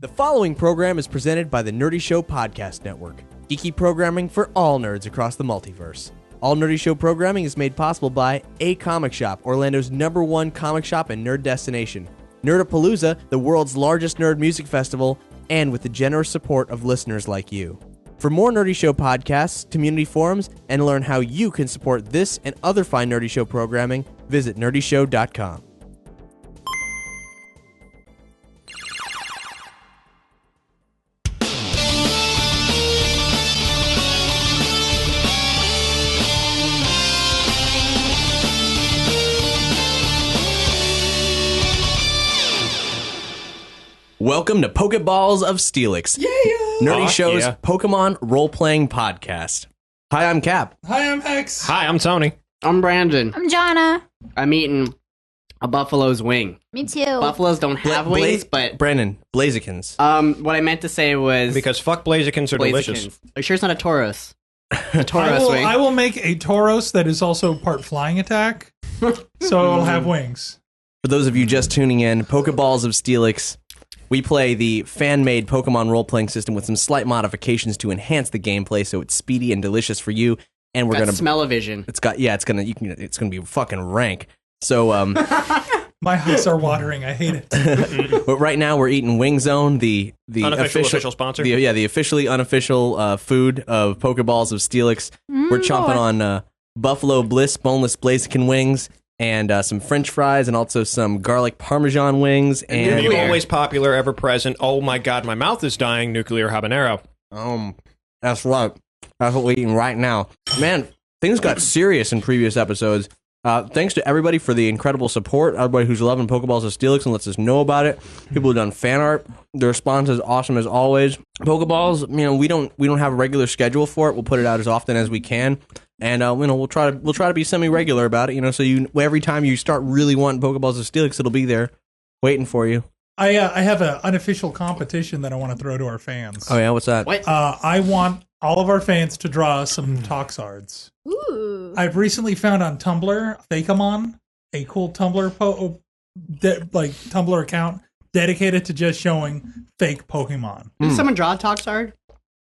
The following program is presented by the Nerdy Show Podcast Network. Geeky programming for all nerds across the multiverse. All Nerdy Show programming is made possible by A Comic Shop, Orlando's #1 comic shop and nerd destination. Nerdapalooza, the world's largest nerd music festival, and with the generous support of listeners like you. For more Nerdy Show podcasts, community forums, and learn how you can support this and other fine Nerdy Show programming, visit nerdyshow.com. Welcome to Pokéballs of Steelix, Nerdy Show's Pokemon role-playing podcast. Hi, I'm Cap. Hi, I'm Hex. Hi, I'm Tony. I'm Brandon. I'm Jonna. I'm eating a buffalo's wing. Me too. Buffaloes don't have wings, but... Brandon, Blazikins. What I meant to say was... Because fuck Blazikins are delicious. Are you sure it's not a Tauros? A Tauros wing. I will make a Tauros that is also part flying attack, so it'll have wings. For those of you just tuning in, Pokéballs of Steelix, we play the fan-made Pokemon role-playing system with some slight modifications to enhance the gameplay so it's speedy and delicious for you. And we're gonna smell-o-vision. It's gonna be fucking rank. So my eyes are watering. I hate it. But right now we're eating Wing Zone, the official sponsor. The officially unofficial food of Pokeballs of Steelix. We're chomping on Buffalo Bliss boneless Blaziken wings. And some French fries, and also some garlic Parmesan wings, and the always popular, ever present. Oh my God, my mouth is dying. Nuclear habanero. That's right. That's what we're eating right now. Man, things got serious in previous episodes. Thanks to everybody for the incredible support. Everybody who's loving Pokeballs of Steelix and lets us know about it. People who've done fan art. The response is awesome as always. Pokeballs, we don't have a regular schedule for it. We'll put it out as often as we can. And we'll try to be semi-regular about it, so every time you start really wanting Pokeballs of Steelix, it'll be there, waiting for you. I have an unofficial competition that I want to throw to our fans. Oh yeah, what's that? What? I want all of our fans to draw some Toxards. Ooh. I've recently found on Tumblr, Pokémon, a cool Tumblr Tumblr account dedicated to just showing fake Pokemon. Did someone draw a Toxard?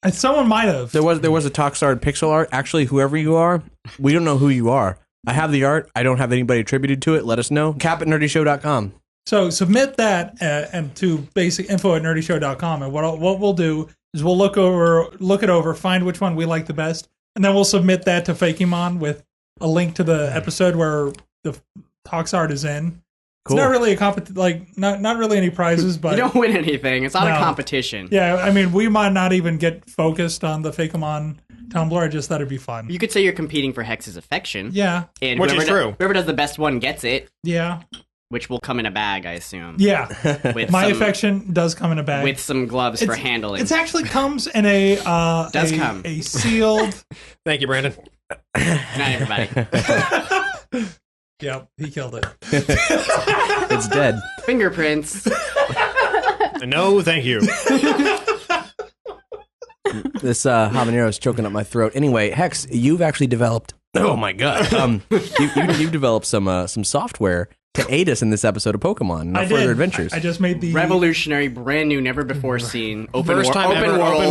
And someone might have. There was a Toxard pixel art. Actually, whoever you are, we don't know who you are. I have the art. I don't have anybody attributed to it. Let us know. cap@nerdyshow.com. So submit that and to basicinfo@nerdyshow.com. And what we'll do is we'll look it over, find which one we like the best, and then we'll submit that to Fakemon with a link to the episode where the Toxard is in. Cool. It's not really not really any prizes, but You don't win anything. It's not a competition. Yeah, we might not even get focused on the Fakemon Tumblr. I just thought it'd be fun. You could say you're competing for Hex's affection. Yeah. And which is true. Whoever does the best one gets it. Yeah. Which will come in a bag, I assume. Yeah. With My affection does come in a bag. With some gloves for handling. It actually comes in a a sealed. Thank you, Brandon. Good night, everybody. Yep, he killed it. It's dead. Fingerprints. No, thank you. This habanero is choking up my throat. Anyway, Hex, you've actually developed. Oh my God! You've developed some software to aid us in this episode of Pokemon and our further adventures. I just made the revolutionary, brand new, never before seen open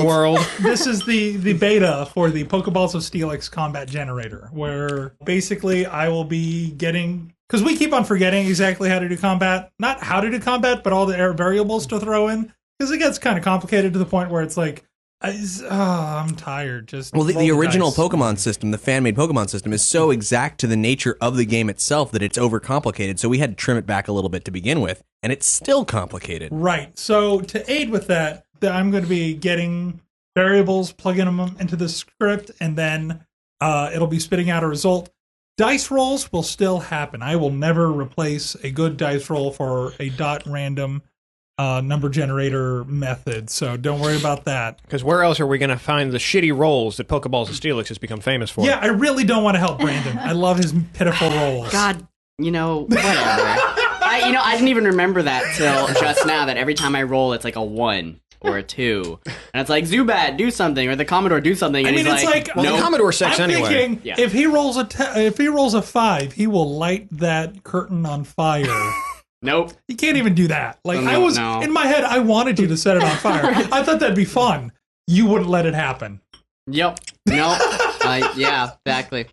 world. This is the beta for the Pokeballs of Steelix combat generator, where basically I will be getting, because we keep on forgetting exactly how to do combat, not how to do combat, but all the variables to throw in, because it gets kind of complicated to the point where it's like, I'm tired. The original Pokemon system, the fan-made Pokemon system, is so exact to the nature of the game itself that it's overcomplicated. So we had to trim it back a little bit to begin with, and it's still complicated. Right. So to aid with that, I'm going to be getting variables, plugging them into the script, and then it'll be spitting out a result. Dice rolls will still happen. I will never replace a good dice roll for a random number generator method, so don't worry about that. Because where else are we going to find the shitty rolls that Pokeballs of Steelix has become famous for? Yeah, I really don't want to help Brandon. I love his pitiful rolls. God, whatever. I didn't even remember that till just now, that every time I roll, it's like a 1 or a 2. And it's like, Zubat, do something, or the Commodore, do something. And it's like well, the Commodore sucks I'm anyway. Thinking, if he rolls a 5, he will light that curtain on fire. Nope. You can't even do that. Like, No. in my head, I wanted you to set it on fire. I thought that'd be fun. You wouldn't let it happen. Yep. Nope. Yeah, exactly.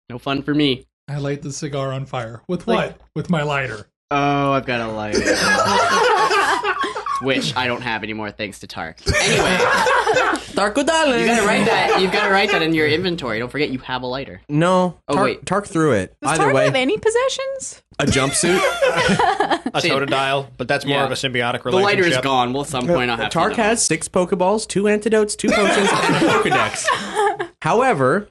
No fun for me. I light the cigar on fire. With what? With my lighter. Oh, I've got a lighter. Which I don't have anymore thanks to Tark. Anyway. Tark, darling. You gotta write that. You've got to write that in your inventory. Don't forget you have a lighter. No. Oh, wait. Tark threw it. Does Either Tark way. have any possessions? A jumpsuit. A Totodile, but that's more Yeah. of a symbiotic The relationship. lighter is gone. Well, at some point I'll have Tark to know. has 6 Pokeballs, 2 antidotes, 2 potions, and a Pokedex. However,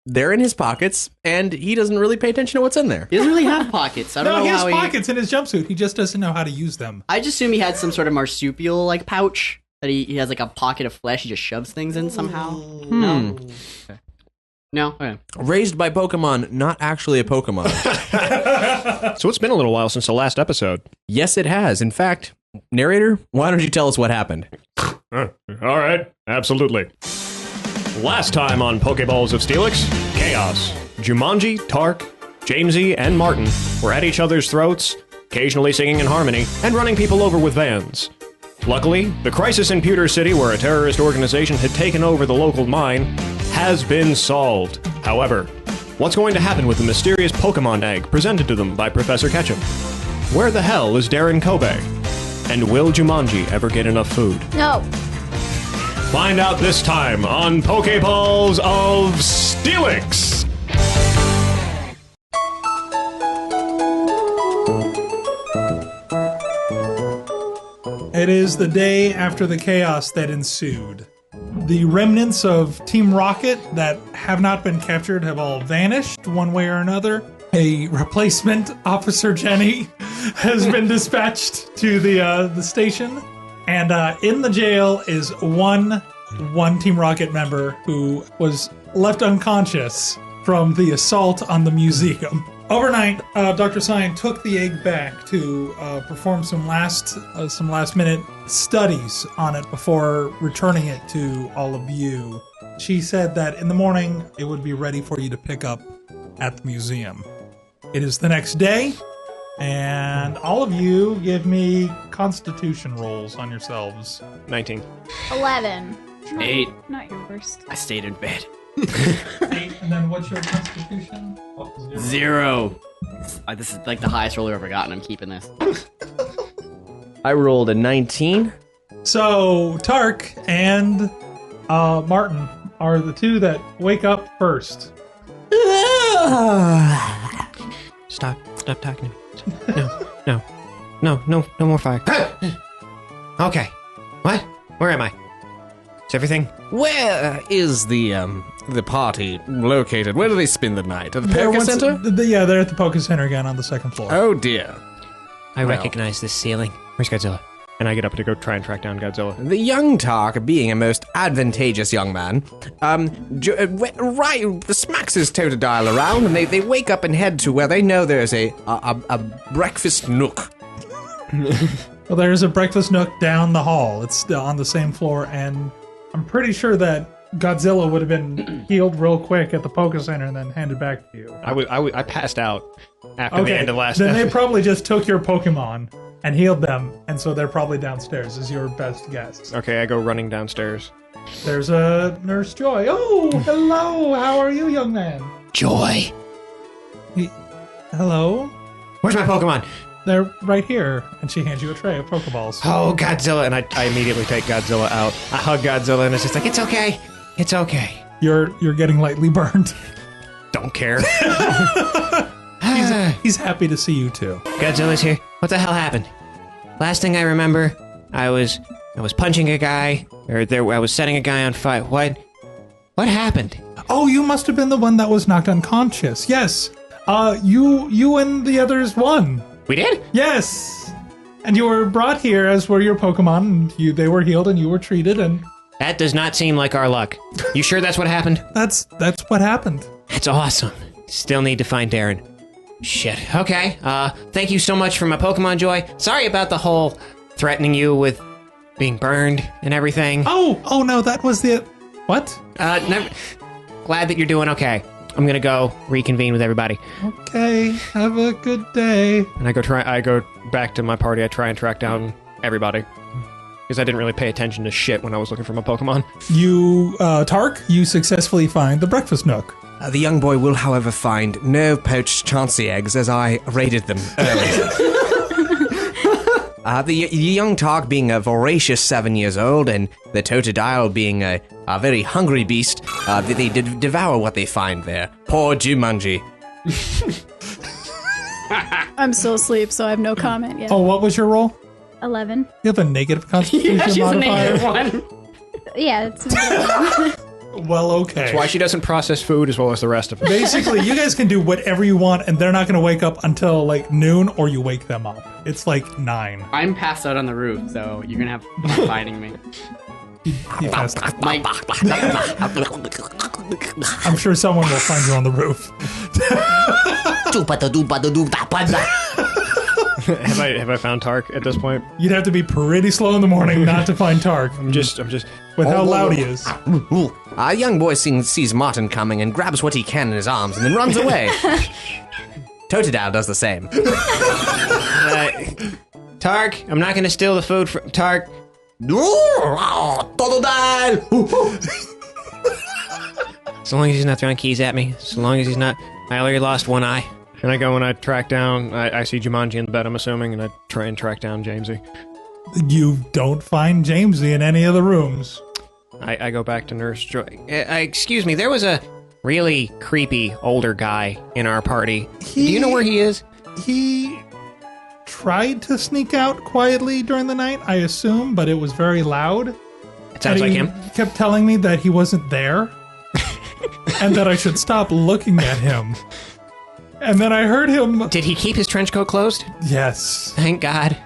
they're in his pockets, and he doesn't really pay attention to what's in there. He doesn't really have pockets. I don't No, know he has how pockets in his jumpsuit. He just doesn't know how to use them. I just assume he had some sort of marsupial like pouch that he has like a pocket of flesh. He just shoves things in somehow. No. Okay. No. Okay. Raised by Pokemon, not actually a Pokemon. So it's been a little while since the last episode. Yes, it has. In fact, narrator, why don't you tell us what happened? All right, absolutely. Last time on Pokéballs of Steelix, chaos. Jumanji, Tark, Jamesy, and Martin were at each other's throats, occasionally singing in harmony, and running people over with vans. Luckily, the crisis in Pewter City, where a terrorist organization had taken over the local mine, has been solved. However, what's going to happen with the mysterious Pokemon egg presented to them by Professor Ketchum? Where the hell is Darren Kobe? And will Jumanji ever get enough food? No. Find out this time on Pokéballs of Steelix. It is the day after the chaos that ensued. The remnants of Team Rocket that have not been captured have all vanished one way or another. A replacement Officer Jenny has been dispatched to the station. And in the jail is one Team Rocket member who was left unconscious from the assault on the museum. Overnight, Dr. Cyan took the egg back to perform some last minute studies on it before returning it to all of you. She said that in the morning it would be ready for you to pick up at the museum. It is the next day, and all of you give me Constitution rolls on yourselves. 19. 11. 8. Not your worst. I stayed in bed. 8, and then what's your Constitution? 0. This is like the highest roll I've ever gotten. I'm keeping this. I rolled a 19. So Tark and Martin are the two that wake up first. Stop talking to me. No more fire. Okay. What? Where am I? Is everything? Where is the party located? Where do they spend the night? At the Poké Center? Yeah, they're at the Poké Center again on the second floor. Oh dear. I recognize this ceiling. Where's Godzilla? And I get up to go try and track down Godzilla. The young Tark, being a most advantageous young man, smacks his Totodile around, and they wake up and head to where they know there's a breakfast nook. Well, there's a breakfast nook down the hall. It's on the same floor, and I'm pretty sure that Godzilla would have been healed real quick at the Poké Center and then handed back to you. I passed out after the end of last then episode. they probably just took your Pokemon and healed them, and so they're probably downstairs, is your best guess. Okay, I go running downstairs. There's a Nurse Joy. Oh, hello. How are you, young man? Joy! Hello? Where's my Pokemon? They're right here. And she hands you a tray of Pokeballs. Oh, Godzilla! And I immediately take Godzilla out. I hug Godzilla, and it's just like, it's okay. It's okay. You're getting lightly burned. Don't care. He's happy to see you too. Godzilla's here. What the hell happened? Last thing I remember, I was punching a guy, I was setting a guy on fire. What happened? Oh, you must have been the one that was knocked unconscious. Yes. You and the others won. We did? Yes. And you were brought here, as were your Pokemon, and they were healed and you were treated, and That does not seem like our luck. You sure that's what happened? that's what happened. That's awesome. Still need to find Darren. Shit. Okay. Thank you so much for my Pokemon Joy. Sorry about the whole threatening you with being burned and everything. Oh no, that was the what? Glad that you're doing okay. I'm gonna go reconvene with everybody. Okay, have a good day. And I go back to my party. I try and track down everybody. Because I didn't really pay attention to shit when I was looking for my Pokemon. You, Tark, you successfully find the breakfast nook. The young boy will, however, find no poached Chauncey eggs as I raided them earlier. The young Tark being a voracious 7 years old and the Totodile being a very hungry beast, they devour what they find there. Poor Jumanji. I'm still asleep, so I have no comment yet. Oh, what was your roll? 11. You have a negative constitution Yeah, she's a modifier? negative 1. Yeah, it's negative. Well, okay. That's why she doesn't process food as well as the rest of us. Basically, you guys can do whatever you want, and they're not going to wake up until, like, noon, or you wake them up. It's, like, 9. I'm passed out on the roof, so you're gonna have fun finding me. He passed out. Mike. I'm sure someone will find you on the roof. Have I found Tark at this point? You'd have to be pretty slow in the morning not to find Tark. I'm just. With how loud he is. A young boy sees Martin coming and grabs what he can in his arms and then runs away. Totodile does the same. Tark, I'm not gonna steal the food from Tark. Totodile! As long as he's not throwing keys at me. As long as he's not. I already lost one eye. And I go and I track down. I see Jumanji in the bed, I'm assuming, and I try and track down Jamesy. You don't find Jamesy in any of the rooms. I go back to Nurse Joy. Excuse me, there was a really creepy older guy in our party. Do you know where he is? He tried to sneak out quietly during the night, I assume, but it was very loud. It sounds like him. He kept telling me that he wasn't there and that I should stop looking at him. And then I heard him... Did he keep his trench coat closed? Yes. Thank God.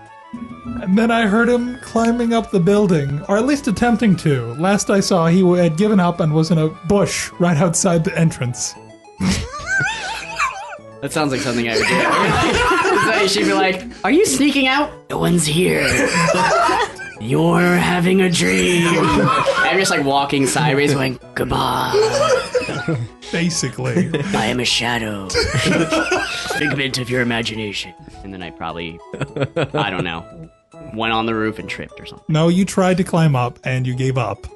And then I heard him climbing up the building, or at least attempting to. Last I saw, he had given up and was in a bush right outside the entrance. That sounds like something I would do. So she'd be like, "Are you sneaking out? No one's here. You're having a dream." I'm just like walking sideways going, "Goodbye." Basically. I am a shadow. Figment of your imagination. And then I probably, I don't know, went on the roof and tripped or something. No, you tried to climb up and you gave up.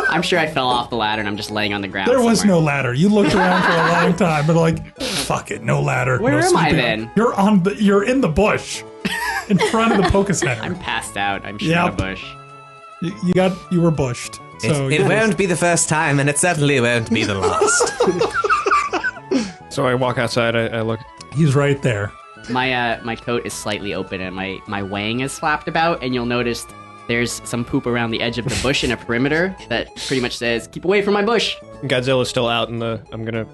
I'm sure I fell off the ladder and I'm just laying on the ground There was somewhere. no ladder. You looked around for a long time, but like, fuck it, no ladder. Where no am I sleeping. then? You're in the bush, in front of the Poké Center. I'm passed out. I'm shit Yep. in a bush. You were bushed. So It won't be the first time, and it certainly won't be the last. So I walk outside, I look. He's right there. My coat is slightly open and my wang is flapped about, and you'll notice there's some poop around the edge of the bush in a perimeter that pretty much says, "Keep away from my bush." Godzilla's still out in the... I'm gonna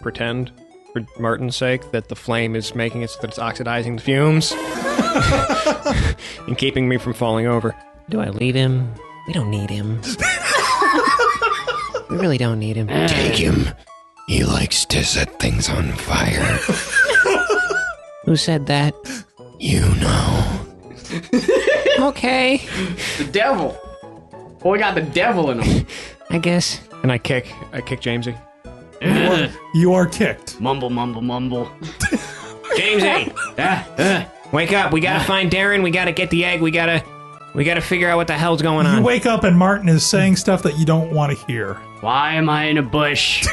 pretend, for Martin's sake, that the flame is making it so that it's oxidizing the fumes. And keeping me from falling over. Do I leave him? We don't need him. We really don't need him. Take him. He likes to set things on fire. Who said that? You know. Okay. The devil. Boy got the devil in him. I guess. And I kick Jamesy. You are kicked. Mumble, mumble, mumble. Jamesy! Wake up, we gotta find Darren, we gotta get the egg, we gotta figure out what the hell's going on. You wake up and Martin is saying stuff that you don't want to hear. Why am I in a bush?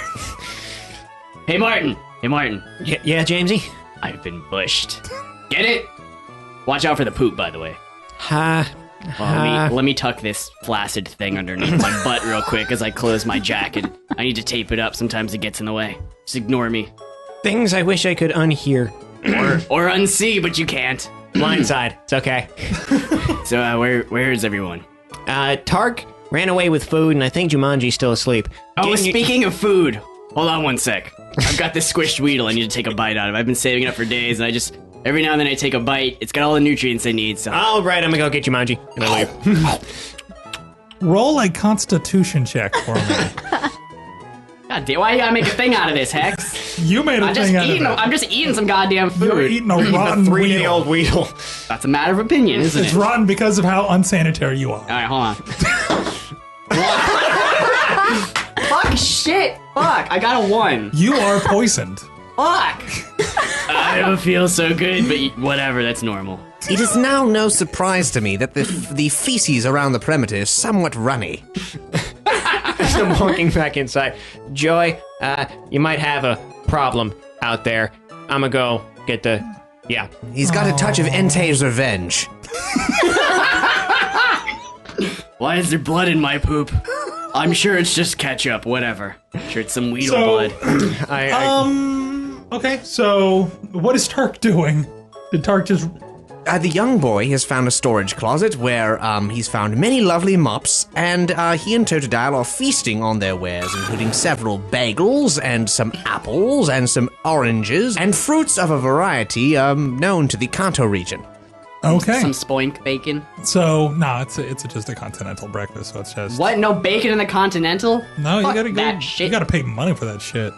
Hey, Martin. Yeah, Jamesy? I've been bushed. Get it? Watch out for the poop, by the way. Let me tuck this flaccid thing underneath my butt real quick as I close my jacket. I need to tape it up. Sometimes it gets in the way. Just ignore me. Things I wish I could unhear. Or unsee, but you can't. Blindside. It's okay. So, where is everyone? Tark ran away with food, and I think Jumanji's still asleep. Oh, speaking of food, hold on one sec. I've got this squished Weedle I need to take a bite out of. I've been saving it up for days, and I just... Every now and then I take a bite. It's got all the nutrients I need, so... All right, I'm gonna go get Jumanji. And I leave. Roll a constitution check for me. God damn, why you gotta make a thing out of this, Hex? You made a thing out of it. I'm just eating some goddamn food. You're eating a rotten 3-day-old Weedle. That's a matter of opinion, isn't It's it? rotten because of how unsanitary you are. Alright, hold on. Fuck, shit! Fuck! I got a 1. You are poisoned. Fuck! I don't feel so good, but whatever, that's normal. It is now no surprise to me that the feces around the perimeter is somewhat runny. As I'm walking back inside, Joy, you might have a problem out there. I'm gonna go get the... Yeah. He's got a touch of Entei's revenge. Why is there blood in my poop? I'm sure it's just ketchup, whatever. I'm sure it's some Weedle blood. Okay, so what is Tark doing? Did Tark just... The young boy has found a storage closet where he's found many lovely mops, and he and Totodile are feasting on their wares, including several bagels and some apples and some oranges and fruits of a variety known to the Kanto region. Okay. Some spoink bacon. So, no, it's just a continental breakfast, so it's just... What? No bacon in the Continental? No, you Fuck gotta go... that shit. You gotta pay money for that shit.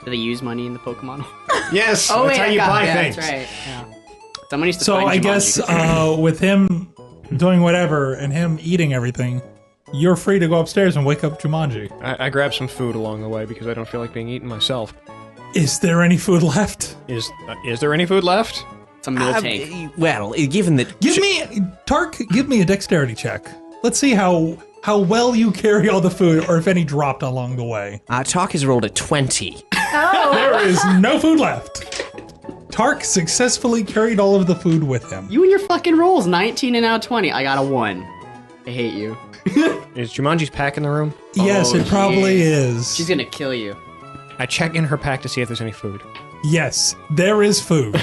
Do they use money in the Pokemon? Yes, Oh, that's wait, how you buy things. That's right. Yeah. Someone needs to So find I Jumanji. guess with him doing whatever and him eating everything, you're free to go upstairs and wake up Jumanji. I grabbed some food along the way because I don't feel like being eaten myself. Is there any food left? Is there any food left? Some Miltank. Well, given that... Tark, give me a dexterity check. Let's see how well you carry all the food or if any dropped along the way. Tark has rolled a 20. There is no food left. Tark successfully carried all of the food with him. You and your fucking rolls, 19 and now 20. I got a 1. I hate you. Is Jumanji's pack in the room? Yes, it probably is. She's gonna kill you. I check in her pack to see if there's any food. Yes, there is food.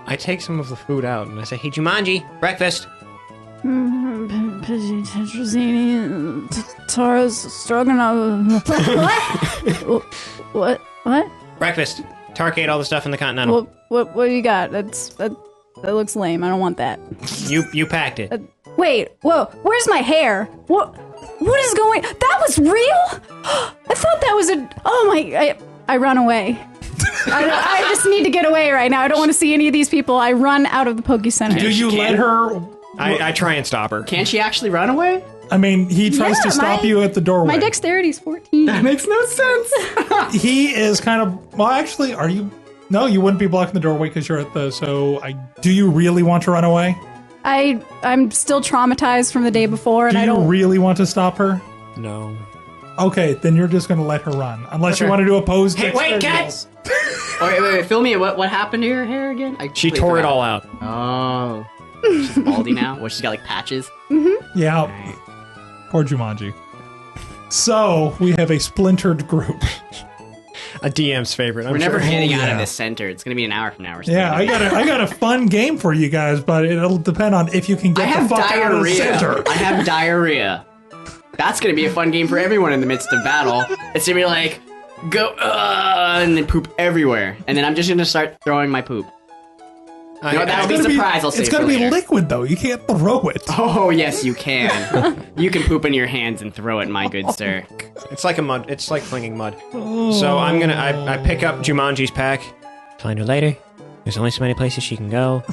I take some of the food out and I say, hey, Jumanji, breakfast. Tetrazzini, Taurus, Stroganoff. What? What? Breakfast. Tark ate all the stuff in the Continental. What do you got? That looks lame. I don't want that. You packed it. Wait, whoa, where's my hair? What is going... That was real? I thought that was a... Oh my... I run away. I just need to get away right now. I don't want to see any of these people. I run out of the Poke Center. Do you let her... I try and stop her. Can't she actually run away? I mean, he tries to stop you at the doorway. My dexterity's 14. That makes no sense. He is kind of... Well, actually, are you... No, you wouldn't be blocking the doorway because you're at the... So, do you really want to run away? I'm still traumatized from the day before, and Do I you don't... really want to stop her? No. Okay, then you're just going to let her run. Unless you want to do opposed... Hey, wait, dexterity cat! rolls. Wait, fill me in. What happened to your hair again? She tore it all out. Oh. She's baldy now? What, she's got like patches? Yeah. Poor Jumanji. So, we have a splintered group. A DM's favorite. We're never getting out yeah. of this center. It's gonna be an hour from now. Yeah, I got a fun game for you guys, but it'll depend on if you can get the fuck out of the center. I have diarrhea. That's gonna be a fun game for everyone in the midst of battle. It's gonna be like, go, and then poop everywhere. And then I'm just gonna start throwing my poop. That'll be a surprise, I'll say It's gonna for be later. liquid, though. You can't throw it. Oh, yes, you can. You can poop in your hands and throw it, my good sir. It's like it's like flinging mud. So I'm gonna, I pick up Jumanji's pack. Find her later. There's only so many places she can go.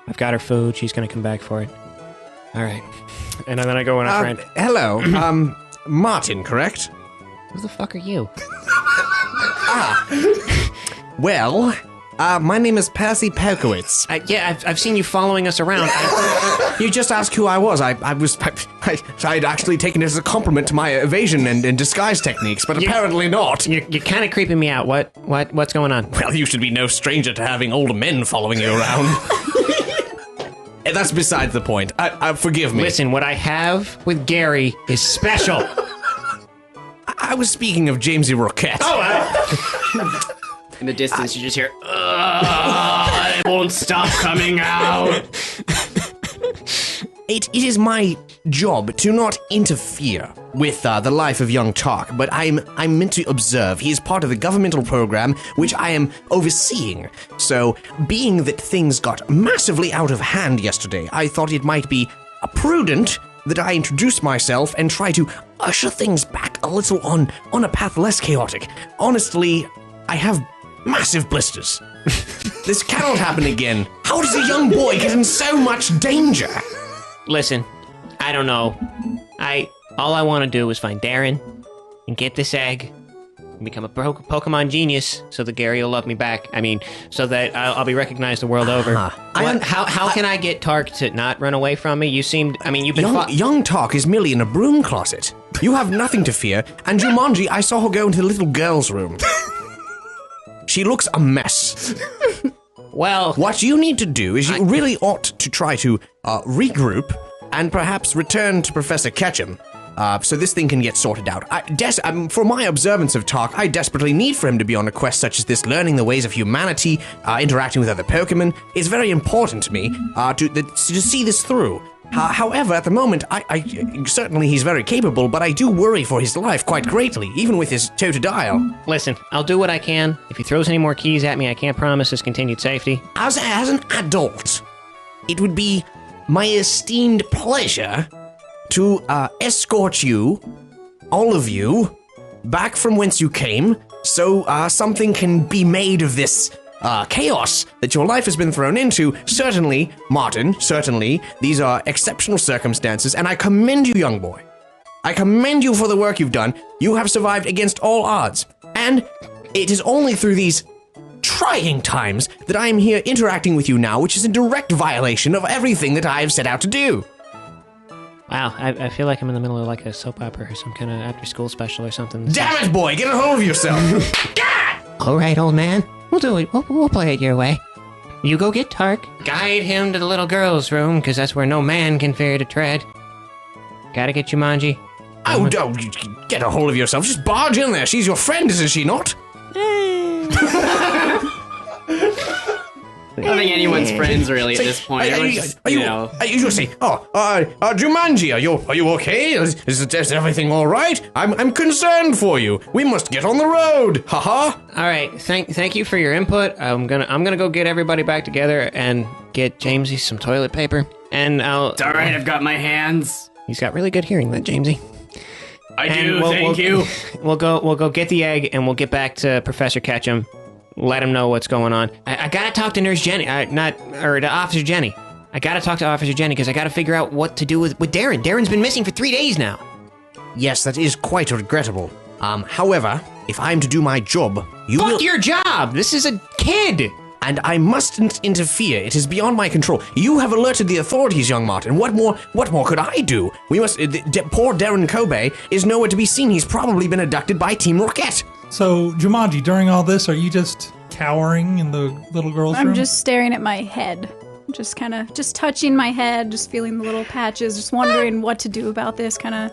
I've got her food. She's gonna come back for it. All right. And then I go and I try and... Hello, Martin, correct? Who the fuck are you? Well, my name is Percy Pelkowitz. Yeah, I've seen you following us around. You just asked who I was. I'd actually taken it as a compliment to my evasion and disguise techniques, but apparently not. You're kind of creeping me out. What's going on? Well, you should be no stranger to having older men following you around. That's besides the point. Forgive me. Listen, what I have with Gary is special. I was speaking of Jamesy Roquette. In the distance, you just hear, it won't stop coming out. It is my job to not interfere with the life of young Tark, but I'm meant to observe. He is part of the governmental program which I am overseeing. So, being that things got massively out of hand yesterday, I thought it might be prudent that I introduce myself and try to usher things back a little on a path less chaotic. Honestly, I have massive blisters. This cannot happen again. How does a young boy get in so much danger? Listen, I don't know. All I want to do is find Darren, and get this egg and become a Pokemon genius so that Gary will love me back. I mean, so that I'll be recognized the world over. How can I get Tark to not run away from me? You seemed... I mean, you've been... Young Tark is merely in a broom closet. You have nothing to fear. And Jumanji, I saw her go into the little girl's room. She looks a mess. Well... What you need to do is you really ought to try to regroup and perhaps return to Professor Ketchum. So this thing can get sorted out. For my observance of Tark, I desperately need for him to be on a quest such as this, learning the ways of humanity, interacting with other Pokemon. It's very important to me to see this through. However, at the moment, I certainly he's very capable, but I do worry for his life quite greatly, even with his Totodile. Listen, I'll do what I can. If he throws any more keys at me, I can't promise his continued safety. As an adult, it would be my esteemed pleasure to escort you, all of you, back from whence you came, so something can be made of this chaos that your life has been thrown into. Certainly, Martin, these are exceptional circumstances, and I commend you, young boy. I commend you for the work you've done. You have survived against all odds, and it is only through these trying times that I am here interacting with you now, which is a direct violation of everything that I have set out to do. Wow, I feel like I'm in the middle of like a soap opera or some kind of after-school special or something. Damn it, boy! Get a hold of yourself! All right, old man. We'll do it. We'll play it your way. You go get Tark. Guide him to the little girl's room, because that's where no man can fear to tread. Gotta get Jumanji. Oh, get a hold of yourself. Just barge in there. She's your friend, isn't she not? I don't think anyone's friends really at this point. Jumanji, are you okay? Is everything all right? I'm concerned for you. We must get on the road. Haha. All right. Thank you for your input. I'm gonna go get everybody back together and get Jamesy some toilet paper. And It's all right. I've got my hands. He's got really good hearing, that Jamesy. I do. Thank you. We'll go get the egg, and we'll get back to Professor Ketchum. Let him know what's going on. I gotta talk to Nurse Jenny, to Officer Jenny. I gotta talk to Officer Jenny because I gotta figure out what to do with Darren. Darren's been missing for 3 days now. Yes, that is quite regrettable. However, if I'm to do my job, Fuck your job! This is a kid! And I mustn't interfere. It is beyond my control. You have alerted the authorities, young Martin. What more could I do? We must... poor Darren Kobe is nowhere to be seen. He's probably been abducted by Team Rocket. So, Jumanji, during all this, are you just cowering in the little girl's room? I'm just staring at my head. Just kind of, just touching my head, just feeling the little patches, just wondering what to do about this, kind of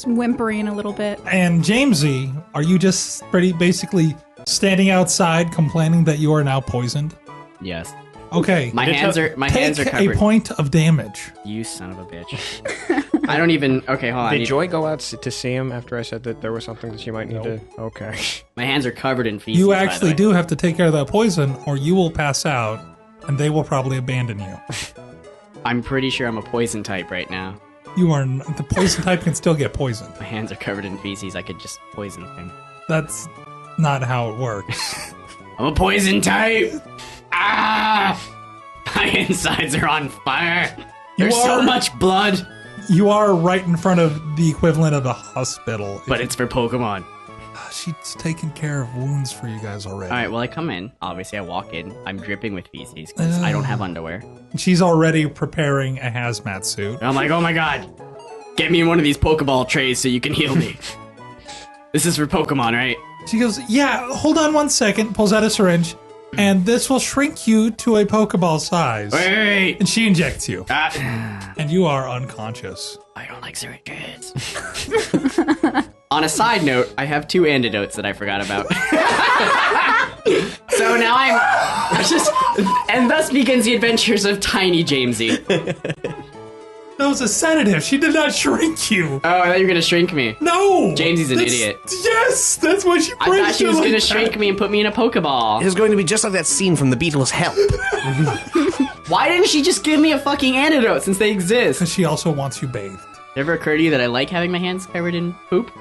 whimpering a little bit. And Jamesy, are you just basically standing outside complaining that you are now poisoned? Yes. Okay. My hands are Take covered. a point of damage. You son of a bitch. I don't even... Okay, hold on. Did Joy go out to see him after I said that there was something that she might need to... Okay. My hands are covered in feces. You actually do have to take care of that poison, or you will pass out, and they will probably abandon you. I'm pretty sure I'm a poison type right now. You are... The poison type can still get poisoned. My hands are covered in feces. I could just poison them. That's not how it works. I'm a poison type! Ah! My insides are on fire. There's so much blood. You are right in front of the equivalent of a hospital. But it's for Pokemon. She's taking care of wounds for you guys already. Alright, well I come in. Obviously I walk in. I'm dripping with feces because I don't have underwear. She's already preparing a hazmat suit. And I'm like, oh my god. Get me in one of these Pokeball trays so you can heal me. This is for Pokemon, right? She goes, yeah, hold on 1 second. Pulls out a syringe. And this will shrink you to a Pokeball size. Wait. And she injects you. And you are unconscious. I don't like syringes. On a side note, I have 2 antidotes that I forgot about. So now I'm just... And thus begins the adventures of Tiny Jamesy. That was a sedative. She did not shrink you. Oh, I thought you were going to shrink me. No. Jamesy's an idiot. Yes, that's what she I thought she was going to shrink me and put me in a Pokeball. It is going to be just like that scene from The Beatles' Help. Why didn't she just give me a fucking antidote since they exist? Because she also wants you bathed. Ever occur to you that I like having my hands covered in poop?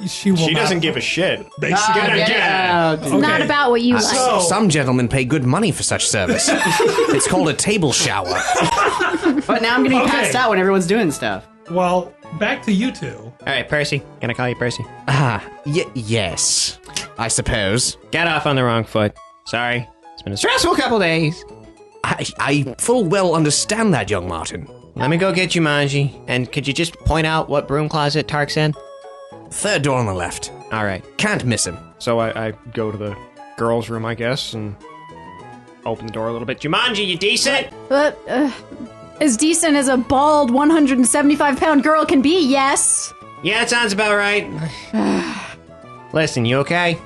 She doesn't give a shit. Basically. It's not about what you like. So- Some gentlemen pay good money for such service. It's called a table shower. But now I'm getting passed out when everyone's doing stuff. Well, back to you two. All right, Percy. Can I call you Percy? Yes, I suppose. Got off on the wrong foot. Sorry. It's been a stressful couple days. I full well understand that, young Martin. Let me go get Jumanji. And could you just point out what broom closet Tark's in? Third door on the left. All right. Can't miss him. So I go to the girls' room, I guess, and open the door a little bit. Jumanji, you decent? But, as decent as a bald 175-pound girl can be, yes. Yeah, that sounds about right. Listen, you okay?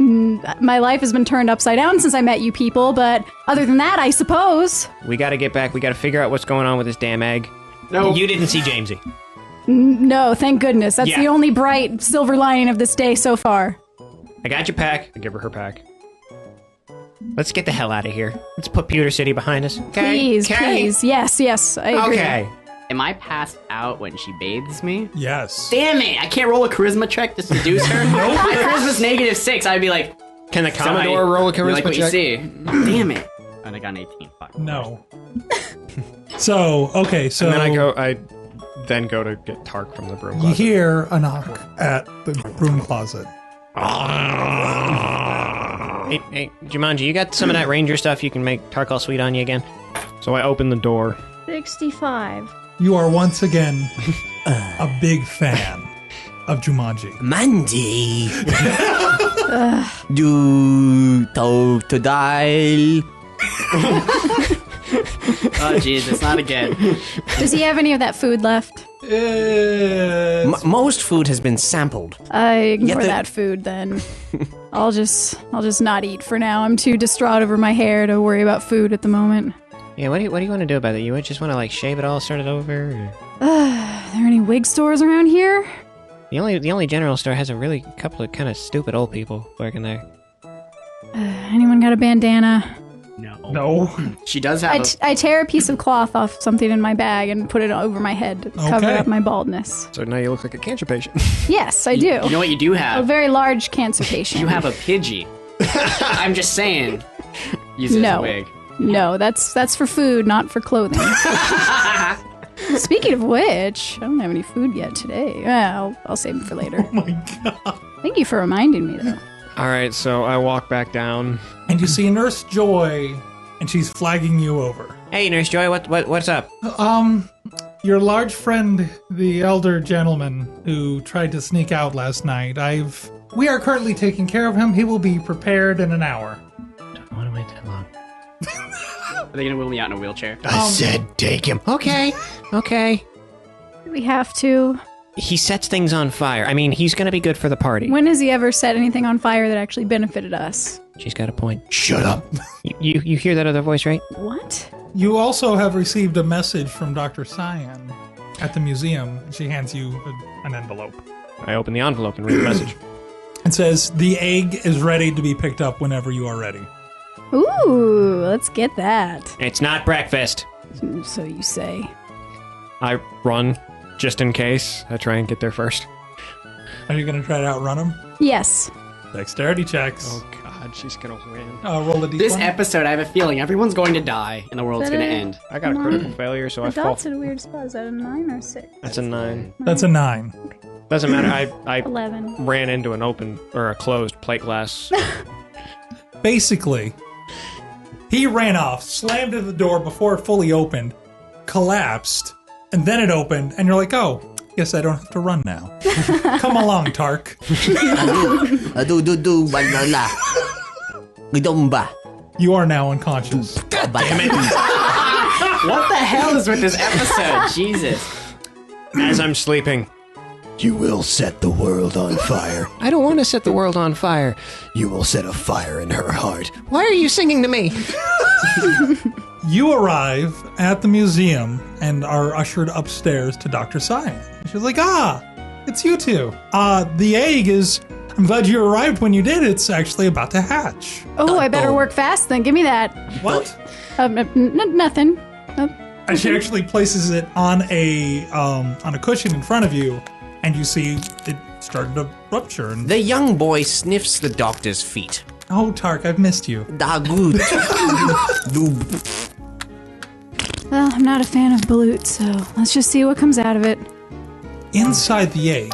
My life has been turned upside down since I met you people, but other than that, I suppose. We gotta get back. We gotta figure out what's going on with this damn egg. No. You didn't see Jamesy. No, thank goodness. That's Yeah. the only bright silver lining of this day so far. I got your pack. I give her pack. Let's get the hell out of here. Let's put Pewter City behind us. Okay? Please, Okay? please. Yes, I agree. Okay. Am I passed out when she bathes me? Yes. Damn it! I can't roll a charisma check to seduce her. No, my charisma's -6. I'd be like, Can the so Commodore roll a you charisma like what check? you see? Damn it! And I got an 18. Fuck. No. So, okay, so And then I then go to get Tark from the broom you closet. hear a knock at the broom closet. Hey, Jumanji, you got some of that ranger stuff you can make Tark all sweet on you again? So I open the door. 65. You are once again a big fan of Jumanji. Mandy. Do Totodile. Oh Jesus, not again. Does he have any of that food left? Most food has been sampled. I ignore the- that food then. I'll just not eat for now. I'm too distraught over my hair to worry about food at the moment. Yeah, what do you want to do about it? You just want to like shave it all, start it over? Or? Are there any wig stores around here? The only general store has a really couple of kind of stupid old people working there. Anyone got a bandana? No. She does have. I tear a piece of cloth off something in my bag and put it over my head to cover Okay. up my baldness. So now you look like a cancer patient. Yes, I do. You know what you do A have? very large cancer patient. You have a Pidgey. I'm just saying. Use it as a No. wig. No, that's for food, not for clothing. Speaking of which, I don't have any food yet today. I'll save it for later. Oh my god. Thank you for reminding me, though. All right, so I walk back down. And you see Nurse Joy, and she's flagging you over. Hey, Nurse Joy, what's up? Your large friend, the elder gentleman who tried to sneak out last night, we are currently taking care of him. He will be prepared in an hour. Don't want to wait that long. Are they gonna wheel me out in a wheelchair? I said take him. Okay. Do we have to? He sets things on fire. I mean, he's gonna be good for the party. When has he ever set anything on fire that actually benefited us? She's got a point. Shut up. You hear that other voice, right? What? You also have received a message from Dr. Cyan at the museum. She hands you an envelope. I open the envelope and read the message. It says, the egg is ready to be picked up whenever you are ready. Ooh, let's get that. It's not breakfast. So you say. I run just in case. I try and get there first. Are you going to try to outrun him? Yes. Dexterity checks. Oh god, she's gonna win. Roll a d20. This episode, I have a feeling everyone's going to die and the world's Is that gonna it? end. I got a critical failure, so I The fall. dot's at a weird spot. Is that a 9 or a 6? That's a 9. That's a 9. Doesn't matter. I 11. ran into an open or a closed plate glass. Basically, he ran off, slammed into the door before it fully opened, collapsed, and then it opened, and you're like, oh, guess I don't have to run now. Come along, Tark. You are now unconscious. What the hell is with this episode? Jesus. As I'm sleeping, You will set the world on fire. I don't want to set the world on fire. You will set a fire in her heart. Why are you singing to me? You arrive at the museum and are ushered upstairs to Dr. Cyan. She's like, it's you two. The egg is... I'm glad you arrived when you did. It's actually about to hatch. Oh, I better work fast then. Give me that. What? Nothing. And she actually places it on a cushion in front of you, and you see it starting to rupture. And The young boy sniffs the doctor's feet. oh, Tark, I've missed you. Da good. Well, I'm not a fan of balut, so let's just see what comes out of it. inside the egg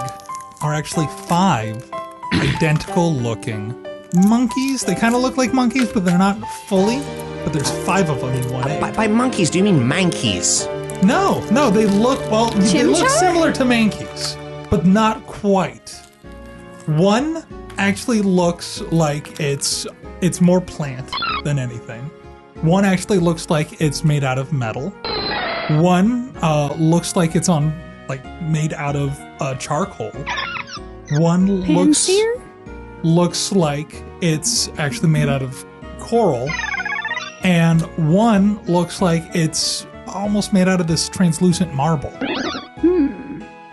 are actually 5 identical looking monkeys. They kind of look like monkeys, but they're not fully. But there's 5 of them in one egg. By monkeys, do you mean mankeys? No, they look, well, they look Chimchar? similar to mankeys, but not quite. One actually looks like it's more plant than anything. One actually looks like it's made out of metal. One looks like it's made out of charcoal. One Panseer? looks like it's actually made out of coral. And one looks like it's almost made out of this translucent marble.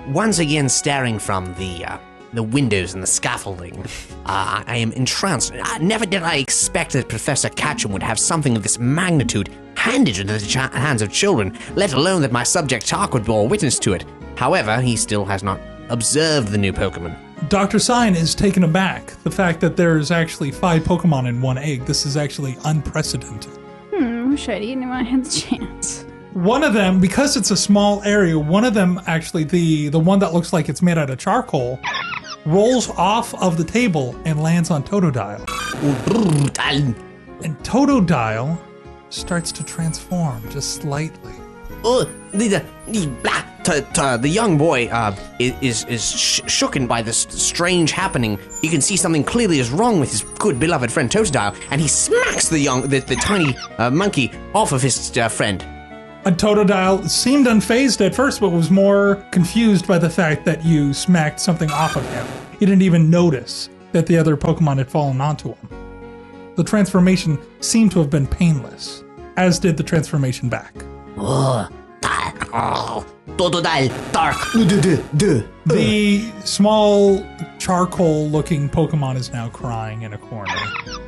Once again, staring from the windows and the scaffolding, I am entranced. Never did I expect that Professor Ketchum would have something of this magnitude handed into the hands of children, let alone that my subject Tark would bear witness to it. However, he still has not observed the new Pokemon. Dr. Sign is taken aback. The fact that there's actually 5 Pokemon in one egg, this is actually unprecedented. Wish I'd eaten it when I had the chance. One of them, because it's a small area, one of them actually, the one that looks like it's made out of charcoal, rolls off of the table and lands on Totodile. And Totodile starts to transform just slightly. The young boy is shooken by this strange happening. You can see something clearly is wrong with his good beloved friend Totodile, and he smacks the tiny monkey off of his friend. And Totodile seemed unfazed at first, but was more confused by the fact that you smacked something off of him. He didn't even notice that the other Pokemon had fallen onto him. The transformation seemed to have been painless, as did the transformation back. Totodile, Tark. The small charcoal-looking Pokemon is now crying in a corner.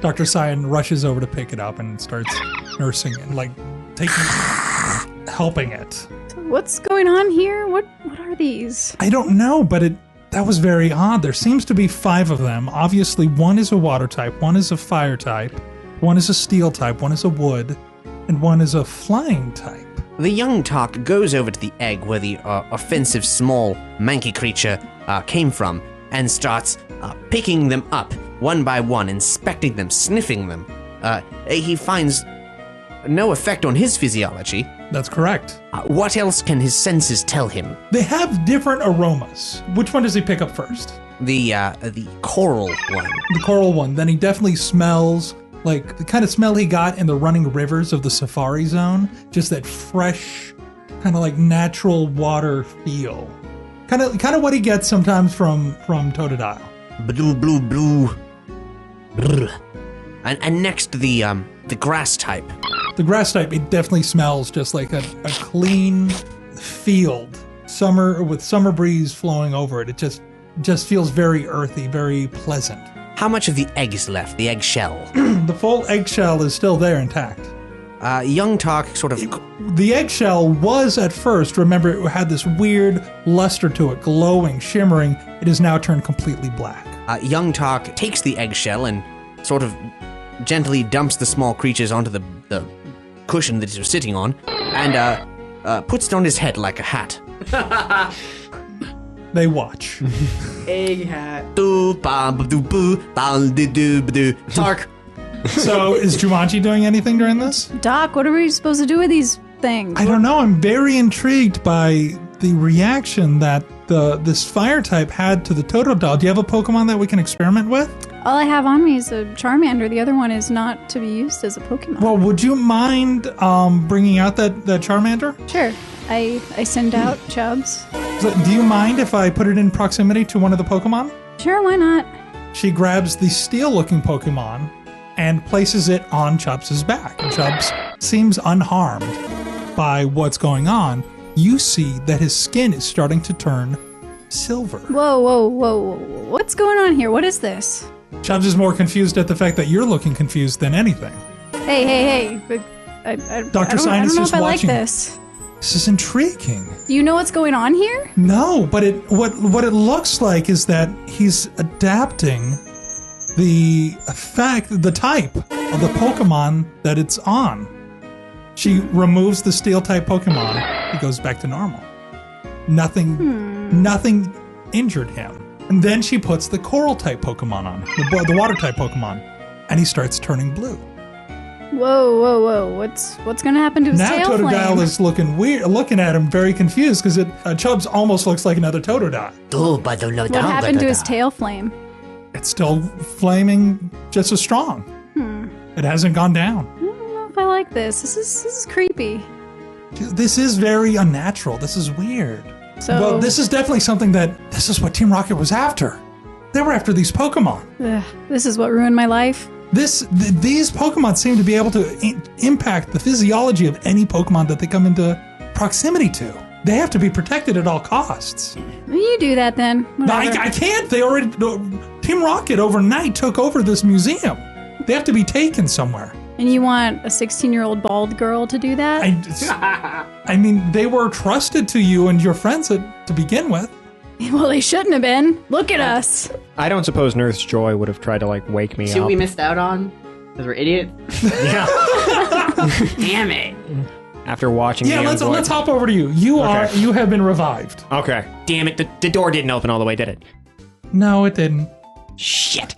Dr. Cyan rushes over to pick it up and starts nursing it, helping it. So what's going on here? What are these? I don't know, but that was very odd. There seems to be 5 of them. Obviously, one is a water type, one is a fire type, one is a steel type, one is a wood, and one is a flying type. The young Tark goes over to the egg where the offensive small manky creature came from and starts picking them up one by one, inspecting them, sniffing them. He finds no effect on his physiology. That's correct. What else can his senses tell him? They have different aromas. Which one does he pick up first? The coral one. The coral one. Then he definitely smells like the kind of smell he got in the running rivers of the Safari Zone. Just that fresh, kind of like natural water feel. Kind of what he gets sometimes from Totodile. Blue. And next the grass type. The grass type, it definitely smells just like a clean field. Summer with summer breeze flowing over it. It just feels very earthy, very pleasant. How much of the egg is left? The egg shell? The full eggshell is still there intact. Young Tark sort of... The eggshell was at first, remember, it had this weird luster to it, glowing, shimmering. It has now turned completely black. Young Tark takes the eggshell and sort of gently dumps the small creatures onto the cushion that he's sitting on and puts it on his head like a hat. They watch. Egg hat. Tark. So is Jumanji doing anything during this? Doc, what are we supposed to do with these things? I don't know. I'm very intrigued by the reaction that this fire type had to the Totodile. Do you have a Pokemon that we can experiment with? All I have on me is a Charmander. The other one is not to be used as a Pokemon. Well, would you mind bringing out that Charmander? Sure. I send out Chubbs. So, do you mind if I put it in proximity to one of the Pokemon? Sure, why not? She grabs the steel-looking Pokemon and places it on Chubbs' back. And Chubbs seems unharmed by what's going on. You see that his skin is starting to turn silver. Whoa. What's going on here? What is this? Chubbs is more confused at the fact that you're looking confused than anything. Hey. I Dr. don't know Sinus if is I like watching. this. This is intriguing. Do you know what's going on here? No, but what it looks like is that he's adapting the type of the Pokemon that it's on. She removes the steel type Pokemon. It goes back to normal. Nothing injured him. And then she puts the coral type Pokemon on, the water type Pokemon, and he starts turning blue. Whoa! What's gonna happen to his tail flame? Now Totodile is looking weird, looking at him very confused because Chubbs almost looks like another Totodile. What happened to his tail flame? It's still flaming just as strong. It hasn't gone down. I don't know if I like this. This is creepy. This is very unnatural. This is weird. So Well, this is definitely something this is what Team Rocket was after. They were after these Pokemon. this is what ruined my life. These Pokemon seem to be able to impact the physiology of any Pokemon that they come into proximity to. They have to be protected at all costs. You do that then. No, I can't. Team Rocket overnight took over this museum. They have to be taken somewhere. And you want a 16-year-old bald girl to do that? I mean, they were trusted to you and your friends to begin with. Well, they shouldn't have been. Look at us. I don't suppose Nurse Joy would have tried to like wake me See up. what we missed out on? Because we're idiots? Yeah. Damn it. After watching Yeah, the young boy- let's hop over to you. You have been revived. Okay. Damn it, the door didn't open all the way, did it? No, it didn't. Shit.